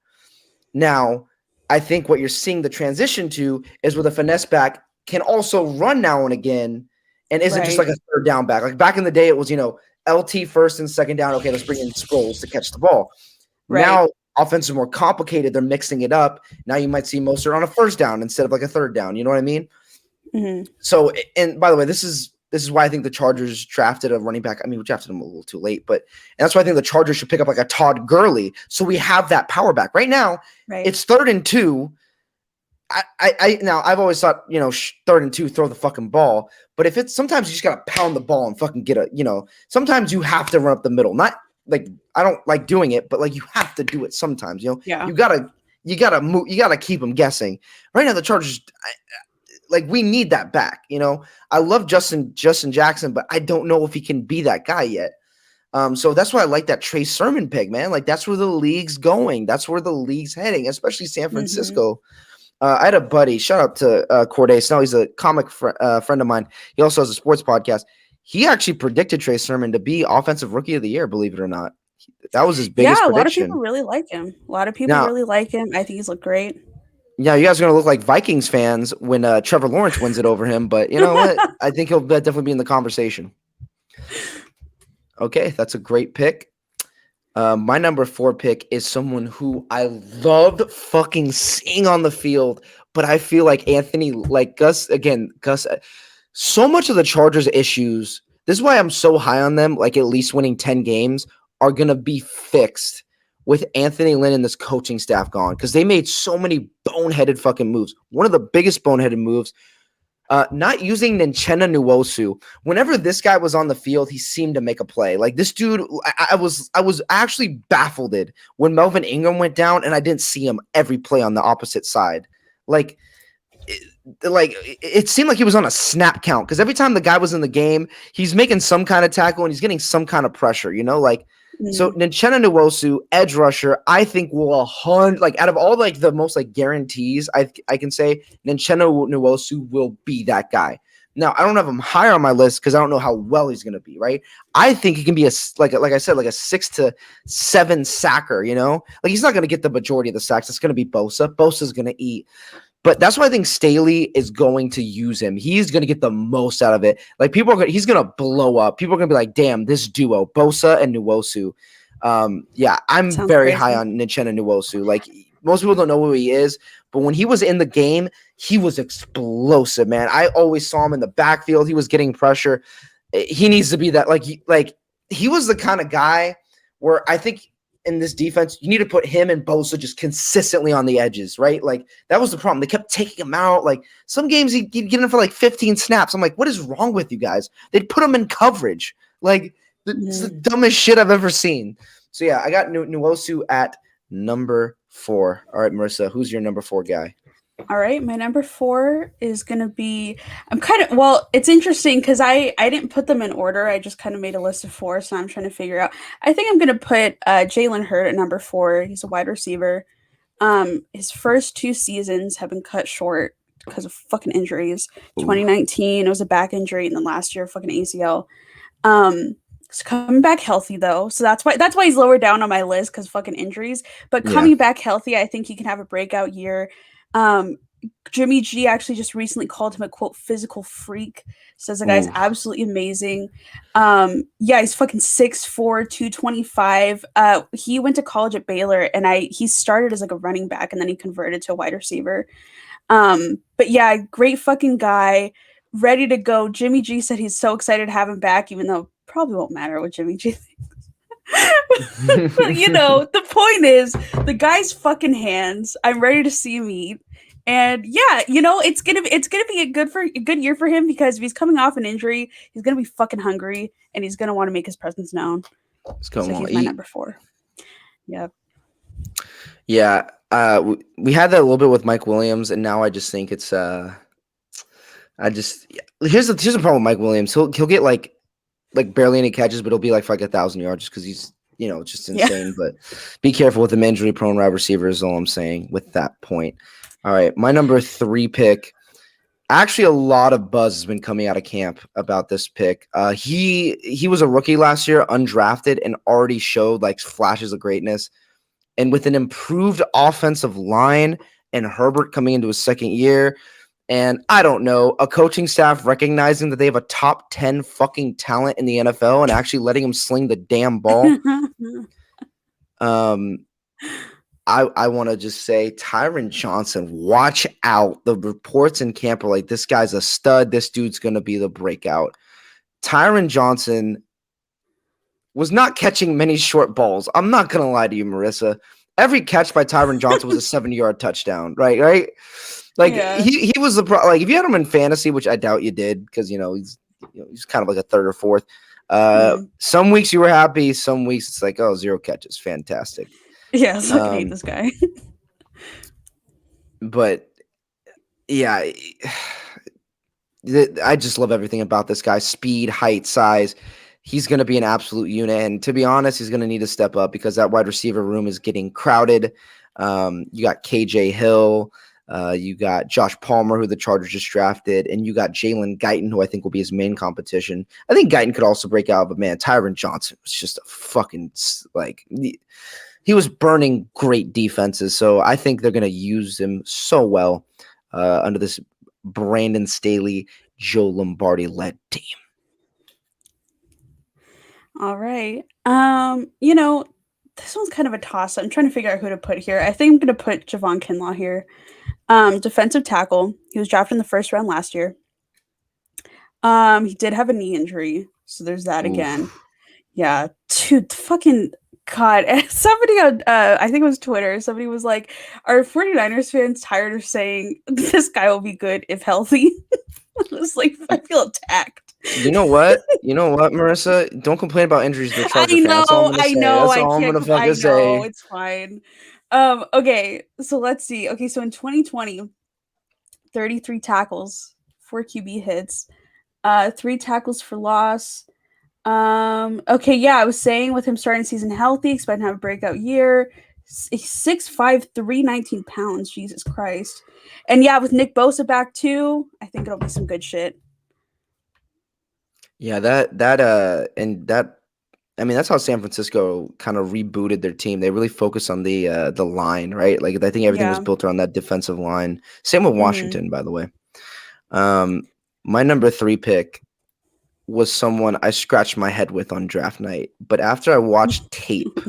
Now, I think what you're seeing the transition to is where the finesse back can also run now and again and isn't just like a third down back. Like back in the day, it was, LT first and second down. Okay, let's bring in Sproles to catch the ball. Now, offense is more complicated. They're mixing it up. Now you might see Mostert on a first down instead of like a third down. You know what I mean? Mm-hmm. So, and by the way, this is why I think the Chargers drafted a running back. I mean, we drafted him a little too late, and that's why I think the Chargers should pick up like a Todd Gurley. So we have that power back right now. It's 3rd and 2. I've always thought, 3rd and 2, throw the fucking ball. But if it's sometimes you just gotta pound the ball and fucking get sometimes you have to run up the middle. Not like I don't like doing it, but like you have to do it sometimes. You gotta move. You gotta keep them guessing. Right now, the Chargers, we need that back. I love Justin Jackson, but I don't know if he can be that guy yet. So that's why I like that Trey Sermon pick, man. Like that's where the league's going. That's where the league's heading, especially San Francisco. Mm-hmm. I had a buddy, shout out to Corday Snell. He's a comic friend of mine. He also has a sports podcast. He actually predicted Trey Sermon to be Offensive Rookie of the Year, believe it or not. That was his biggest prediction. A lot of people really like him. I think he's looked great. Yeah, you guys are going to look like Vikings fans when Trevor Lawrence wins it over him. But you know what? I think he'll definitely be in the conversation. Okay, that's a great pick. My number 4 pick is someone who I loved fucking seeing on the field, but I feel like Gus, so much of the Chargers issues, this is why I'm so high on them, like at least winning 10 games, are going to be fixed with Anthony Lynn and this coaching staff gone because they made so many boneheaded fucking moves. One of the biggest boneheaded moves, not using Nuosu Nuosu. Whenever this guy was on the field, he seemed to make a play. Like this dude, I was actually baffled when Melvin Ingram went down and I didn't see him every play on the opposite side. It seemed like he was on a snap count because every time the guy was in the game, he's making some kind of tackle and he's getting some kind of pressure, So Nuosu Nuosu, edge rusher, I think will out of all the most guarantees, I can say Nuosu Nuosu will be that guy. Now I don't have him higher on my list because I don't know how well he's gonna be. Right? I think he can be like I said, like a 6 to 7 sacker. He's not gonna get the majority of the sacks. It's gonna be Bosa. Bosa's gonna eat. But that's why I think Staley is going to use him. He's going to get the most out of it. He's going to blow up. People are going to be like, damn, this duo, Bosa and Nuosu. I'm Sounds very crazy. high on Nuosu Nuosu. Most people don't know who he is, but when he was in the game, he was explosive, man. I always saw him in the backfield. He was getting pressure. He needs to be that. He was the kind of guy where I think in this defense, you need to put him and Bosa just consistently on the edges, right? That was the problem. They kept taking him out. Some games he'd get in for 15 snaps. I'm like, what is wrong with you guys? They'd put him in coverage. It's the dumbest shit I've ever seen. So yeah, I got Nuosu at number 4. All right, Marissa, who's your number 4 guy? All right, my number 4 is gonna be. It's interesting because I didn't put them in order. I just kind of made a list of 4, so I'm trying to figure out. I think I'm gonna put Jalen Hurts at number 4. He's a wide receiver. His first 2 seasons have been cut short because of fucking injuries. Ooh, 2019 it was a back injury, and then last year fucking ACL. Um, he's coming back healthy though, so that's why he's lower down on my list because fucking injuries. But yeah. coming back healthy, I think he can have a breakout year. Um, Jimmy G actually just recently called him a quote physical freak. Says the guy's Ooh, absolutely amazing. Yeah, he's fucking 6'4", 225. He went to college at Baylor, and he started as like a running back, and then he converted to a wide receiver. But yeah, great fucking guy, ready to go. Jimmy G said he's so excited to have him back, even though it probably won't matter what Jimmy G but the point is the guy's fucking hands. I'm ready to see him eat. And yeah, it's gonna be a good year for him because if he's coming off an injury, he's gonna be fucking hungry and he's gonna want to make his presence known. it's So going on. he's my number 4. Yep. Yeah, we had that a little bit with Mike Williams, and now I just think it's I just here's the problem with Mike Williams. He'll get like barely any catches, but he'll be like for like 1,000 yards just because he's just Yeah. insane. But be careful with him, injury prone wide receiver is all I'm saying with that point. All right, my number 3 pick. Actually, a lot of buzz has been coming out of camp about this pick. He was a rookie last year, undrafted, and already showed like flashes of greatness. And with an improved offensive line and Herbert coming into his second year, and I don't know, a coaching staff recognizing that they have a top 10 fucking talent in the NFL and actually letting him sling the damn ball. I want to just say, Tyron Johnson, watch out. The reports in camp are like, this guy's a stud. This dude's going to be the breakout. Tyron Johnson was not catching many short balls. I'm not going to lie to you, Marissa. Every catch by Tyron Johnson was a 70-yard touchdown, right? Like Yeah. he was the like if you had him in fantasy, which I doubt you did, because he's kind of like a third or fourth. Some weeks you were happy, some weeks it's like, oh, 0 catches, fantastic. Yeah, so I can hate this guy. But yeah, I just love everything about this guy. Speed, height, size. He's going to be an absolute unit. And to be honest, he's going to need to step up because that wide receiver room is getting crowded. You got KJ Hill. You got Josh Palmer, who the Chargers just drafted. And you got Jalen Guyton, who I think will be his main competition. I think Guyton could also break out. But, man, Tyron Johnson was just a fucking, like, he was burning great defenses. So I think they're going to use him so well under this Brandon Staley, Joe Lombardi-led team. All right. This one's kind of a toss. I'm trying to figure out who to put here. I think I'm going to put Javon Kinlaw here. Defensive tackle. He was drafted in the first round last year. He did have a knee injury, so there's that again. Oof. Yeah, dude, fucking God. Somebody on, I think it was Twitter, somebody was like, are 49ers fans tired of saying this guy will be good if healthy? I was like, I feel attacked. You know what, Marissa? Don't complain about injuries to the Charger fan. That's all I'm gonna say. That's all I'm gonna fucking say. It's fine. Okay, so let's see. Okay, so in 2020, 33 tackles, 4 QB hits, 3 tackles for loss. Okay, yeah, I was saying with him starting season healthy, expect to have a breakout year. 6'5", 319 pounds. Jesus Christ. And yeah, with Nick Bosa back too, I think it'll be some good shit. Yeah, I mean, that's how San Francisco kind of rebooted their team. They really focused on the line, right? Like I think everything was built around that defensive line. Same with Washington, by the way. My number 3 pick was someone I scratched my head with on draft night. But after I watched tape,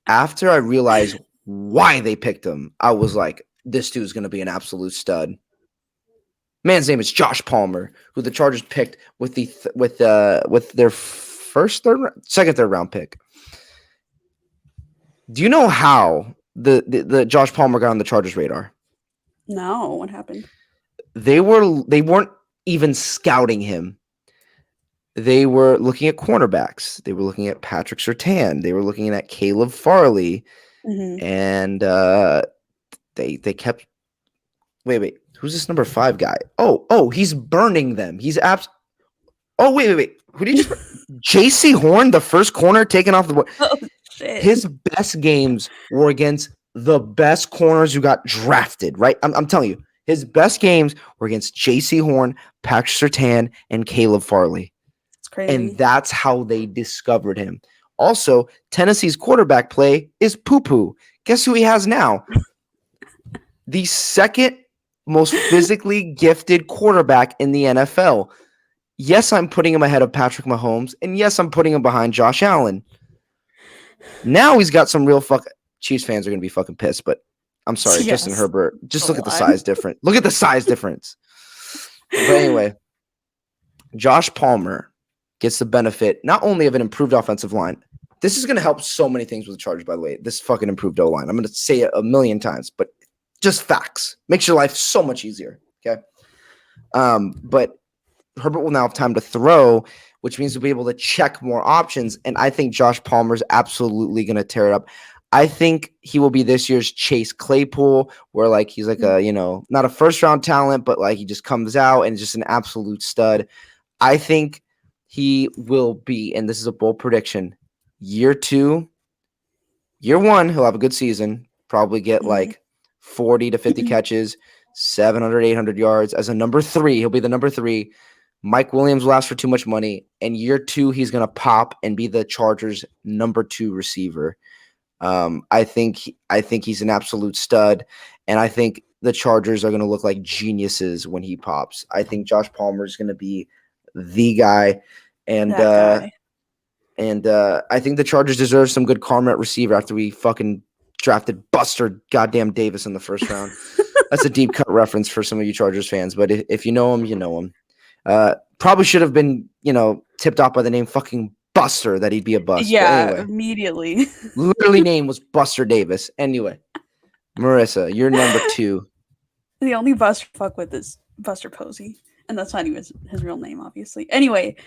after I realized why they picked him, I was like, this dude's going to be an absolute stud. Man's name is Josh Palmer, who the Chargers picked with their second, third round pick. Do you know how the Josh Palmer got on the Chargers radar? No, what happened? They weren't even scouting him. They were looking at cornerbacks. They were looking at Patrick Surtain. They were looking at Caleb Farley, and they kept Wait. Who's this number 5 guy? Oh, he's burning them. He's Oh, wait. Who did you? J.C. Horn, the first corner taken off the board. Oh shit. His best games were against the best corners who got drafted, right? I'm telling you, his best games were against J.C. Horn, Patrick Surtain, and Caleb Farley. It's crazy. And that's how they discovered him. Also, Tennessee's quarterback play is poo-poo. Guess who he has now? The second most physically gifted quarterback in the NFL. Yes, I'm putting him ahead of Patrick Mahomes, and yes, I'm putting him behind Josh Allen. Now he's got some real Chiefs fans are going to be fucking pissed, but I'm sorry, yes. Justin Herbert. Just look at the size difference. Look at the size difference. But anyway, Josh Palmer gets the benefit not only of an improved offensive line. This is going to help so many things with the Chargers, by the way. This fucking improved O-line. I'm going to say it a million times, but just facts. Makes your life so much easier, okay? But Herbert will now have time to throw, which means he'll be able to check more options, and I think Josh Palmer's absolutely going to tear it up. I think he will be this year's Chase Claypool, where like he's like a, not a first-round talent, but like he just comes out and is just an absolute stud. I think he will be, and this is a bold prediction, year 1, he'll have a good season, probably get like 40 to 50 catches, 700, 800 yards. As a number 3, he'll be the number 3. Mike Williams will ask for too much money. And year 2, he's going to pop and be the Chargers' number 2 receiver. I think he's an absolute stud. And I think the Chargers are going to look like geniuses when he pops. I think Josh Palmer is going to be the guy. And I think the Chargers deserve some good karma at receiver after we fucking drafted Buster goddamn Davis in the first round. That's a deep cut reference for some of you Chargers fans, but if you know him, you know him. Probably should have been, tipped off by the name fucking Buster that he'd be a bust. Yeah, anyway, immediately. Literally name was Buster Davis. Anyway, Marissa, you're number 2. The only Buster fuck with is Buster Posey, and that's not even his real name, obviously. Anyway,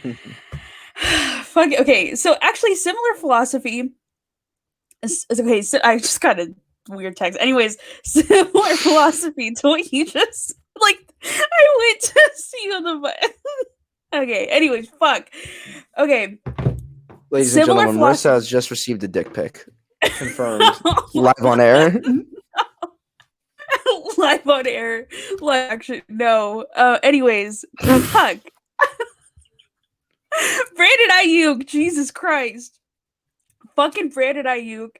fuck. Okay, so actually, similar philosophy. Okay, so I just got a weird text. Anyways, similar philosophy to what you just I went to see on the button. Okay. Anyways, fuck. Okay. Ladies and gentlemen, Marissa has just received a dick pic. Confirmed. Live on air. Live on air. Actually, no. Anyways, fuck. Brandon Aiyuk. Jesus Christ. Fucking Brandon Aiyuk.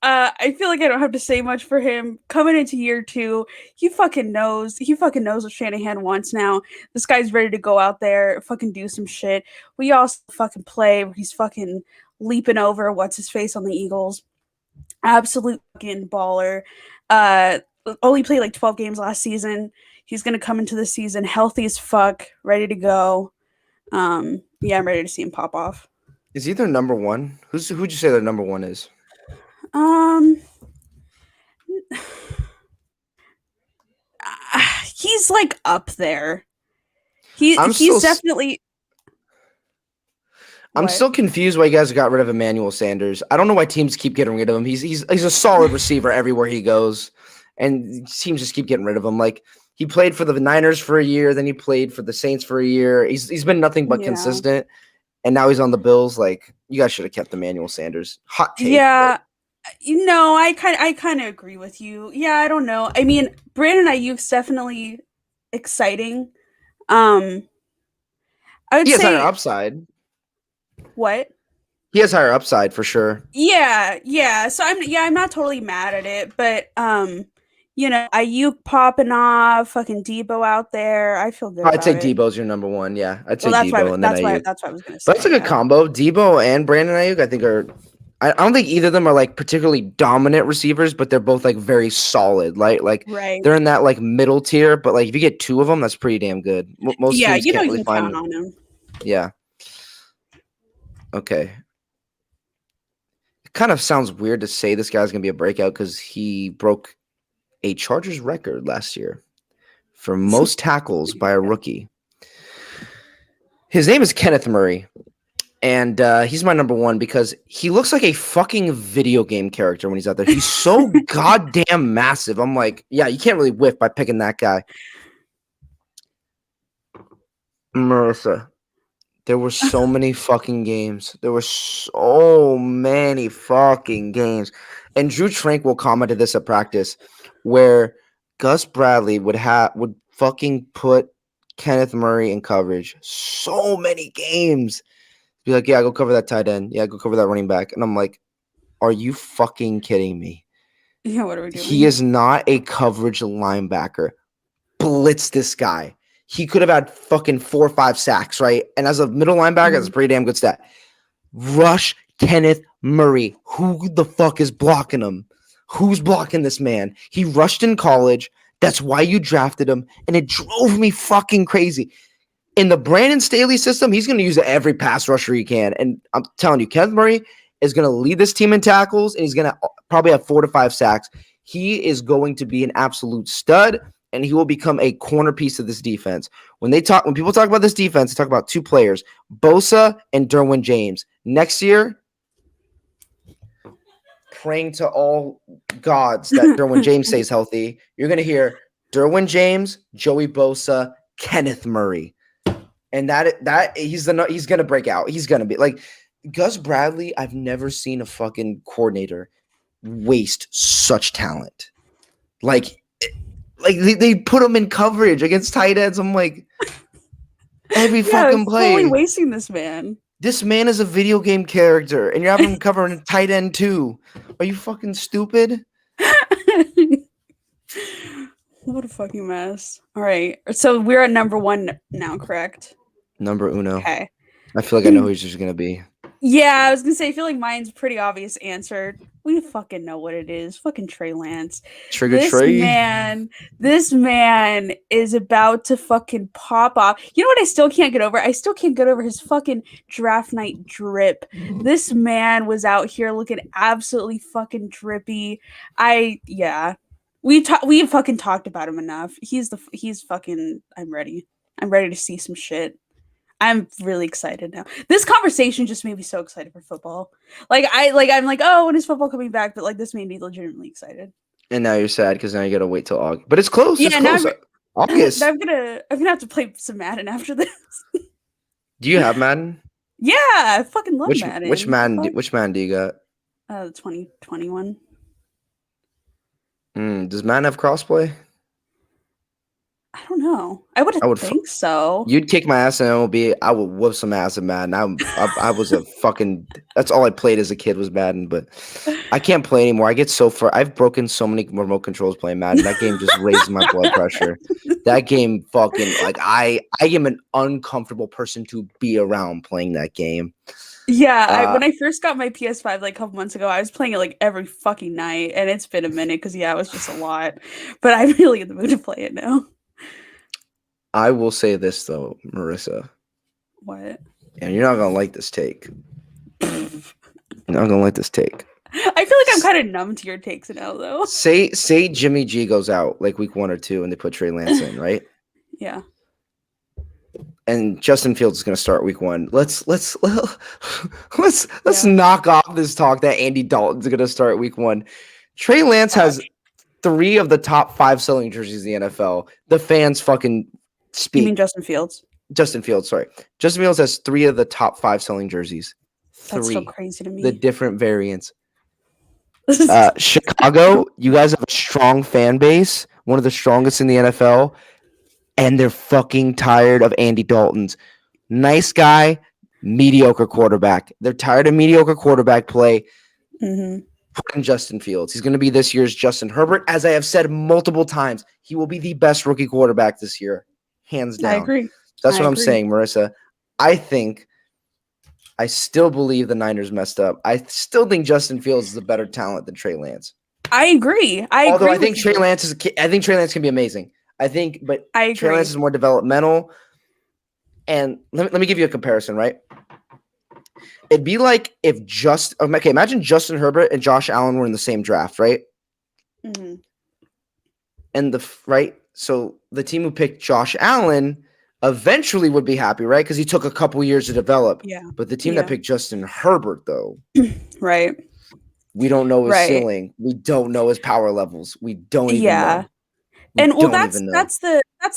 I feel like I don't have to say much for him. Coming into year 2, he fucking knows. He fucking knows what Shanahan wants now. This guy's ready to go out there, fucking do some shit. We also fucking play where he's fucking leaping over what's his face on the Eagles. Absolute fucking baller. Only played like 12 games last season. He's gonna come into the season healthy as fuck, ready to go. Yeah, I'm ready to see him pop off. Is he their number 1? Who'd you say their number 1 is? He's like up there. He's definitely. I'm still confused why you guys got rid of Emmanuel Sanders. I don't know why teams keep getting rid of him. He's a solid receiver everywhere he goes, and teams just keep getting rid of him. Like he played for the Niners for a year, then he played for the Saints for a year. He's been nothing but consistent, and now he's on the Bills. Like you guys should have kept Emmanuel Sanders. Hot take. Yeah. I kind of agree with you. Yeah, I don't know. I mean, Brandon Ayuk's definitely exciting. I would say he has say higher upside. What? He has higher upside for sure. Yeah. So I'm not totally mad at it, but Aiyuk popping off, fucking Tebow out there. I feel good. I'd say Tebow's your number 1. Yeah, I'd say Tebow and then Aiyuk. That's what I was gonna say. But that's a good combo. Tebow and Brandon Aiyuk, I think are. I don't think either of them are like particularly dominant receivers, but they're both like very solid. Like they're in that like middle tier. But like if you get 2 of them, that's pretty damn good. Most teams can't really find count on him. Yeah. Okay. It kind of sounds weird to say this guy's gonna be a breakout because he broke a Chargers record last year for most tackles by a rookie. His name is Kenneth Murray. And he's my number one because he looks like a fucking video game character when he's out there. He's so goddamn massive. I'm like, yeah, you can't really whiff by picking that guy. Marissa, there were so many fucking games. There were so many fucking games. And Drew Tranquil commented this at practice where Gus Bradley would fucking put Kenneth Murray in coverage. So many games. Be like, yeah, go cover that tight end. Yeah, go cover that running back. And I'm like, are you fucking kidding me? Yeah, what are we doing? He is not a coverage linebacker. Blitz this guy. He could have had fucking 4 or 5 sacks, right? And as a middle linebacker, that's a pretty damn good stat. Rush Kenneth Murray. Who the fuck is blocking him? Who's blocking this man? He rushed in college. That's why you drafted him. And it drove me fucking crazy. In the Brandon Staley system, he's going to use every pass rusher he can. And I'm telling you, Kenneth Murray is going to lead this team in tackles, and he's going to probably have 4 to 5 sacks. He is going to be an absolute stud, and he will become a corner piece of this defense. When people talk about this defense, they talk about 2 players, Bosa and Derwin James. Next year, praying to all gods that Derwin James stays healthy, you're going to hear Derwin James, Joey Bosa, Kenneth Murray. And that he's going to break out. He's going to be like Gus Bradley. I've never seen a fucking coordinator waste such talent. Like they put him in coverage against tight ends. I'm like, every fucking play. Totally wasting this man. This man is a video game character, and you're having him covering a tight end too. Are you fucking stupid? What a fucking mess. All right. So we're at number 1 now, correct? Number uno. Okay. I feel like I know who he's just going to be. Yeah, I was going to say, I feel like mine's pretty obvious answer. We fucking know what it is. Fucking Trey Lance. This man is about to fucking pop off. You know what I still can't get over? I still can't get over his fucking draft night drip. This man was out here looking absolutely fucking drippy. We fucking talked about him enough. He's fucking. I'm ready. I'm ready to see some shit. I'm really excited now. This conversation just made me so excited for football. I'm like, oh, when is football coming back? But like, this made me legitimately excited. And now you're sad because now you gotta wait till August. But it's close. Yeah, it's close. August. I'm gonna have to play some Madden after this. Do you have Madden? Yeah, I fucking love Madden. Which Madden do you got? The 2021. Does Madden have crossplay? I don't know. I would think so. You'd kick my ass in MLB. I would whoop some ass in Madden. I was a fucking. That's all I played as a kid was Madden, but I can't play anymore. I get so far. I've broken so many remote controls playing Madden. That game just raises my blood pressure. That game fucking like I am an uncomfortable person to be around playing that game. Yeah, when I first got my PS5 like a couple months ago, I was playing it like every fucking night, and it's been a minute because it was just a lot. But I'm really in the mood to play it now. I will say this though, Marissa. What? And you're not gonna like this take. You're not gonna like this take. I feel like I'm kind of numb to your takes now, though. Say Jimmy G goes out like week 1 or 2, and they put Trey Lance in, right? Yeah. And Justin Fields is gonna start week 1. Let's knock off this talk that Andy Dalton's gonna start week 1. Trey Lance has 3 of the top 5 selling jerseys in the NFL. The fans fucking speak. You mean Justin Fields? Justin Fields, sorry. Justin Fields has 3 of the top 5 selling jerseys. 3. That's so crazy to me. The different variants. Chicago, you guys have a strong fan base, one of the strongest in the NFL, and they're fucking tired of Andy Dalton's. Nice guy, mediocre quarterback. They're tired of mediocre quarterback play. Mm-hmm. Put in Justin Fields. He's going to be this year's Justin Herbert. As I have said multiple times, he will be the best rookie quarterback this year. Hands down. I agree. That's what I'm saying, Marissa. I still believe the Niners messed up. I still think Justin Fields is a better talent than Trey Lance. I agree. I think Trey Lance can be amazing. Trey Lance is more developmental. And let me give you a comparison, right? It'd be like if imagine Justin Herbert and Josh Allen were in the same draft, right? Mm-hmm. And so the team who picked Josh Allen eventually would be happy, right? Because he took a couple years to develop. Yeah. But the team that picked Justin Herbert, though, Right. we don't know his Right. ceiling. We don't know his power levels. We don't even Yeah. know. We And well, don't even know. that's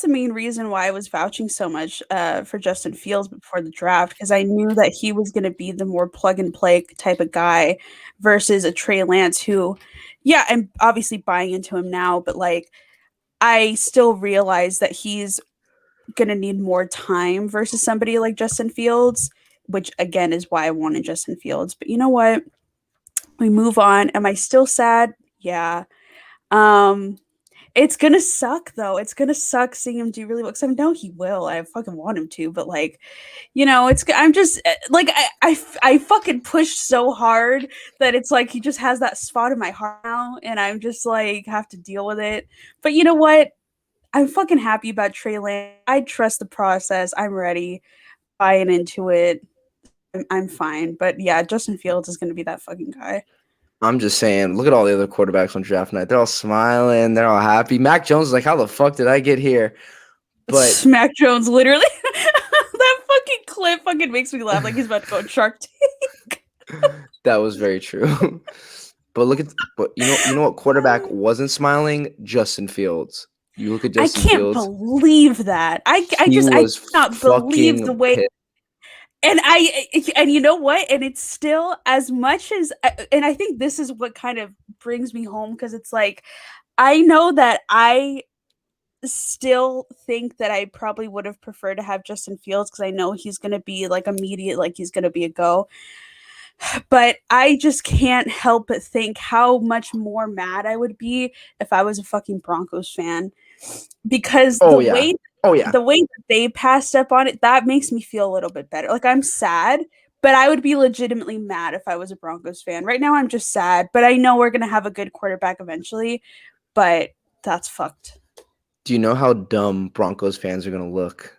the main reason why I was vouching so much for Justin Fields before the draft, because I knew that he was going to be the more plug and play type of guy versus a Trey Lance who, yeah, I'm obviously buying into him now, but like I still realize that he's going to need more time versus somebody like Justin Fields, which again is why I wanted Justin Fields. But you know what? We move on. Am I still sad? Yeah. Um, it's gonna suck though. It's gonna suck seeing him do really well. Because I know he will. I fucking want him to, but like, I'm just like I fucking pushed so hard that it's like he just has that spot in my heart now, and I'm just like have to deal with it. But you know what? I'm fucking happy about Trey Lance. I trust the process. I'm ready, buying into it. I'm fine. But yeah, Justin Fields is gonna be that fucking guy. I'm just saying, look at all the other quarterbacks on draft night. They're all smiling. They're all happy. Mac Jones is like, how the fuck did I get here? But Mac Jones, literally. That fucking clip fucking makes me laugh like he's about to go on Shark Tank. that was very true. But you know what quarterback wasn't smiling? Justin Fields. You look at Justin Fields. I can't believe that. I cannot believe the way. Pissed. And you know what? And it's still as much as, and I think this is what kind of brings me home, because it's like, I know that I still think that I probably would have preferred to have Justin Fields, because I know he's going to be like immediate, like he's going to be a go. But I just can't help but think how much more mad I would be if I was a fucking Broncos fan, because the way that they passed up on it, that makes me feel a little bit better. Like, I'm sad, but I would be legitimately mad if I was a Broncos fan. Right now, I'm just sad, but I know we're going to have a good quarterback eventually, but that's fucked. Do you know how dumb Broncos fans are going to look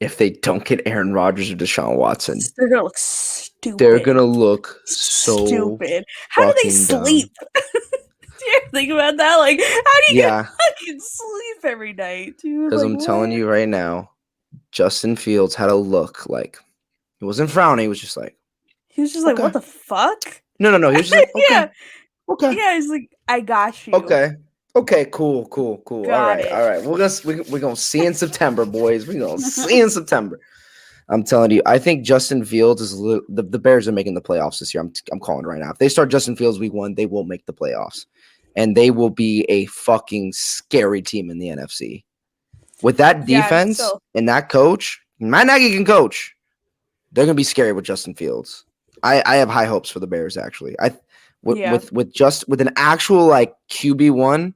if they don't get Aaron Rodgers or Deshaun Watson? They're going to look stupid. They're going to look so stupid. How do they sleep? Do you ever think about that? Like, how do you fucking sleep every night? Because I'm telling you right now, Justin Fields had a look like, he wasn't frowning. He was just like, like, what the fuck? No. He was just like, okay. Okay. Yeah, he's like, I got you. Okay, cool. All right. We're gonna see in September, boys. We're gonna see in September. I'm telling you, I think Justin Fields is the Bears are making the playoffs this year. I'm calling it right now. If they start Justin Fields week 1, they will make the playoffs, and they will be a fucking scary team in the NFC. With that defense and that coach, Matt Nagy can coach. They're gonna be scary with Justin Fields. I have high hopes for the Bears actually. With an actual like QB1,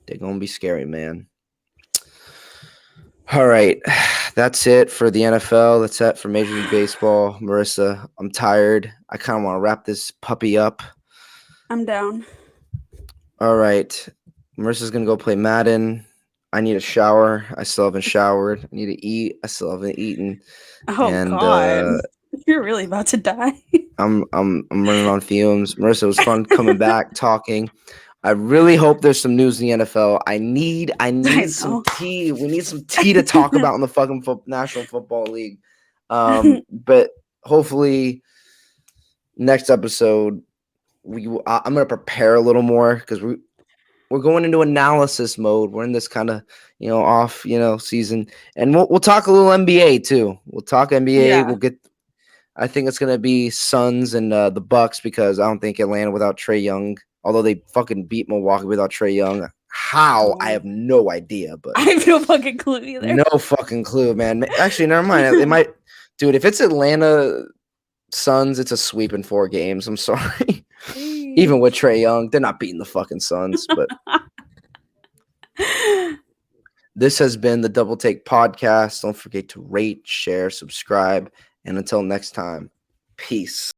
they're gonna be scary, man. All right, that's it for the NFL. That's it for Major League Baseball. Marissa, I'm tired. I kind of want to wrap this puppy up. I'm down. All right, Marissa's gonna go play Madden. I need a shower. I still haven't showered. I need to eat. I still haven't eaten. Oh, God. You're really about to die. I'm running on fumes. Marissa, it was fun coming back, talking. I really hope there's some news in the NFL. I need some tea. We need some tea to talk about in the fucking National Football League. But hopefully next episode I'm gonna prepare a little more, because we're going into analysis mode. We're in this kind of off season, and we'll talk a little NBA too. We'll talk NBA. Yeah. We'll get. I think it's gonna be Suns and the Bucks, because I don't think Atlanta without Trae Young. Although they fucking beat Milwaukee without Trae Young. How? I have no idea. But I have no fucking clue either. No fucking clue, man. Actually, never mind. It might, dude. If it's Atlanta Suns, it's a sweep in 4 games. I'm sorry. Even with Trae Young, they're not beating the fucking Suns. But this has been the Double Take Podcast. Don't forget to rate, share, subscribe, and until next time, peace.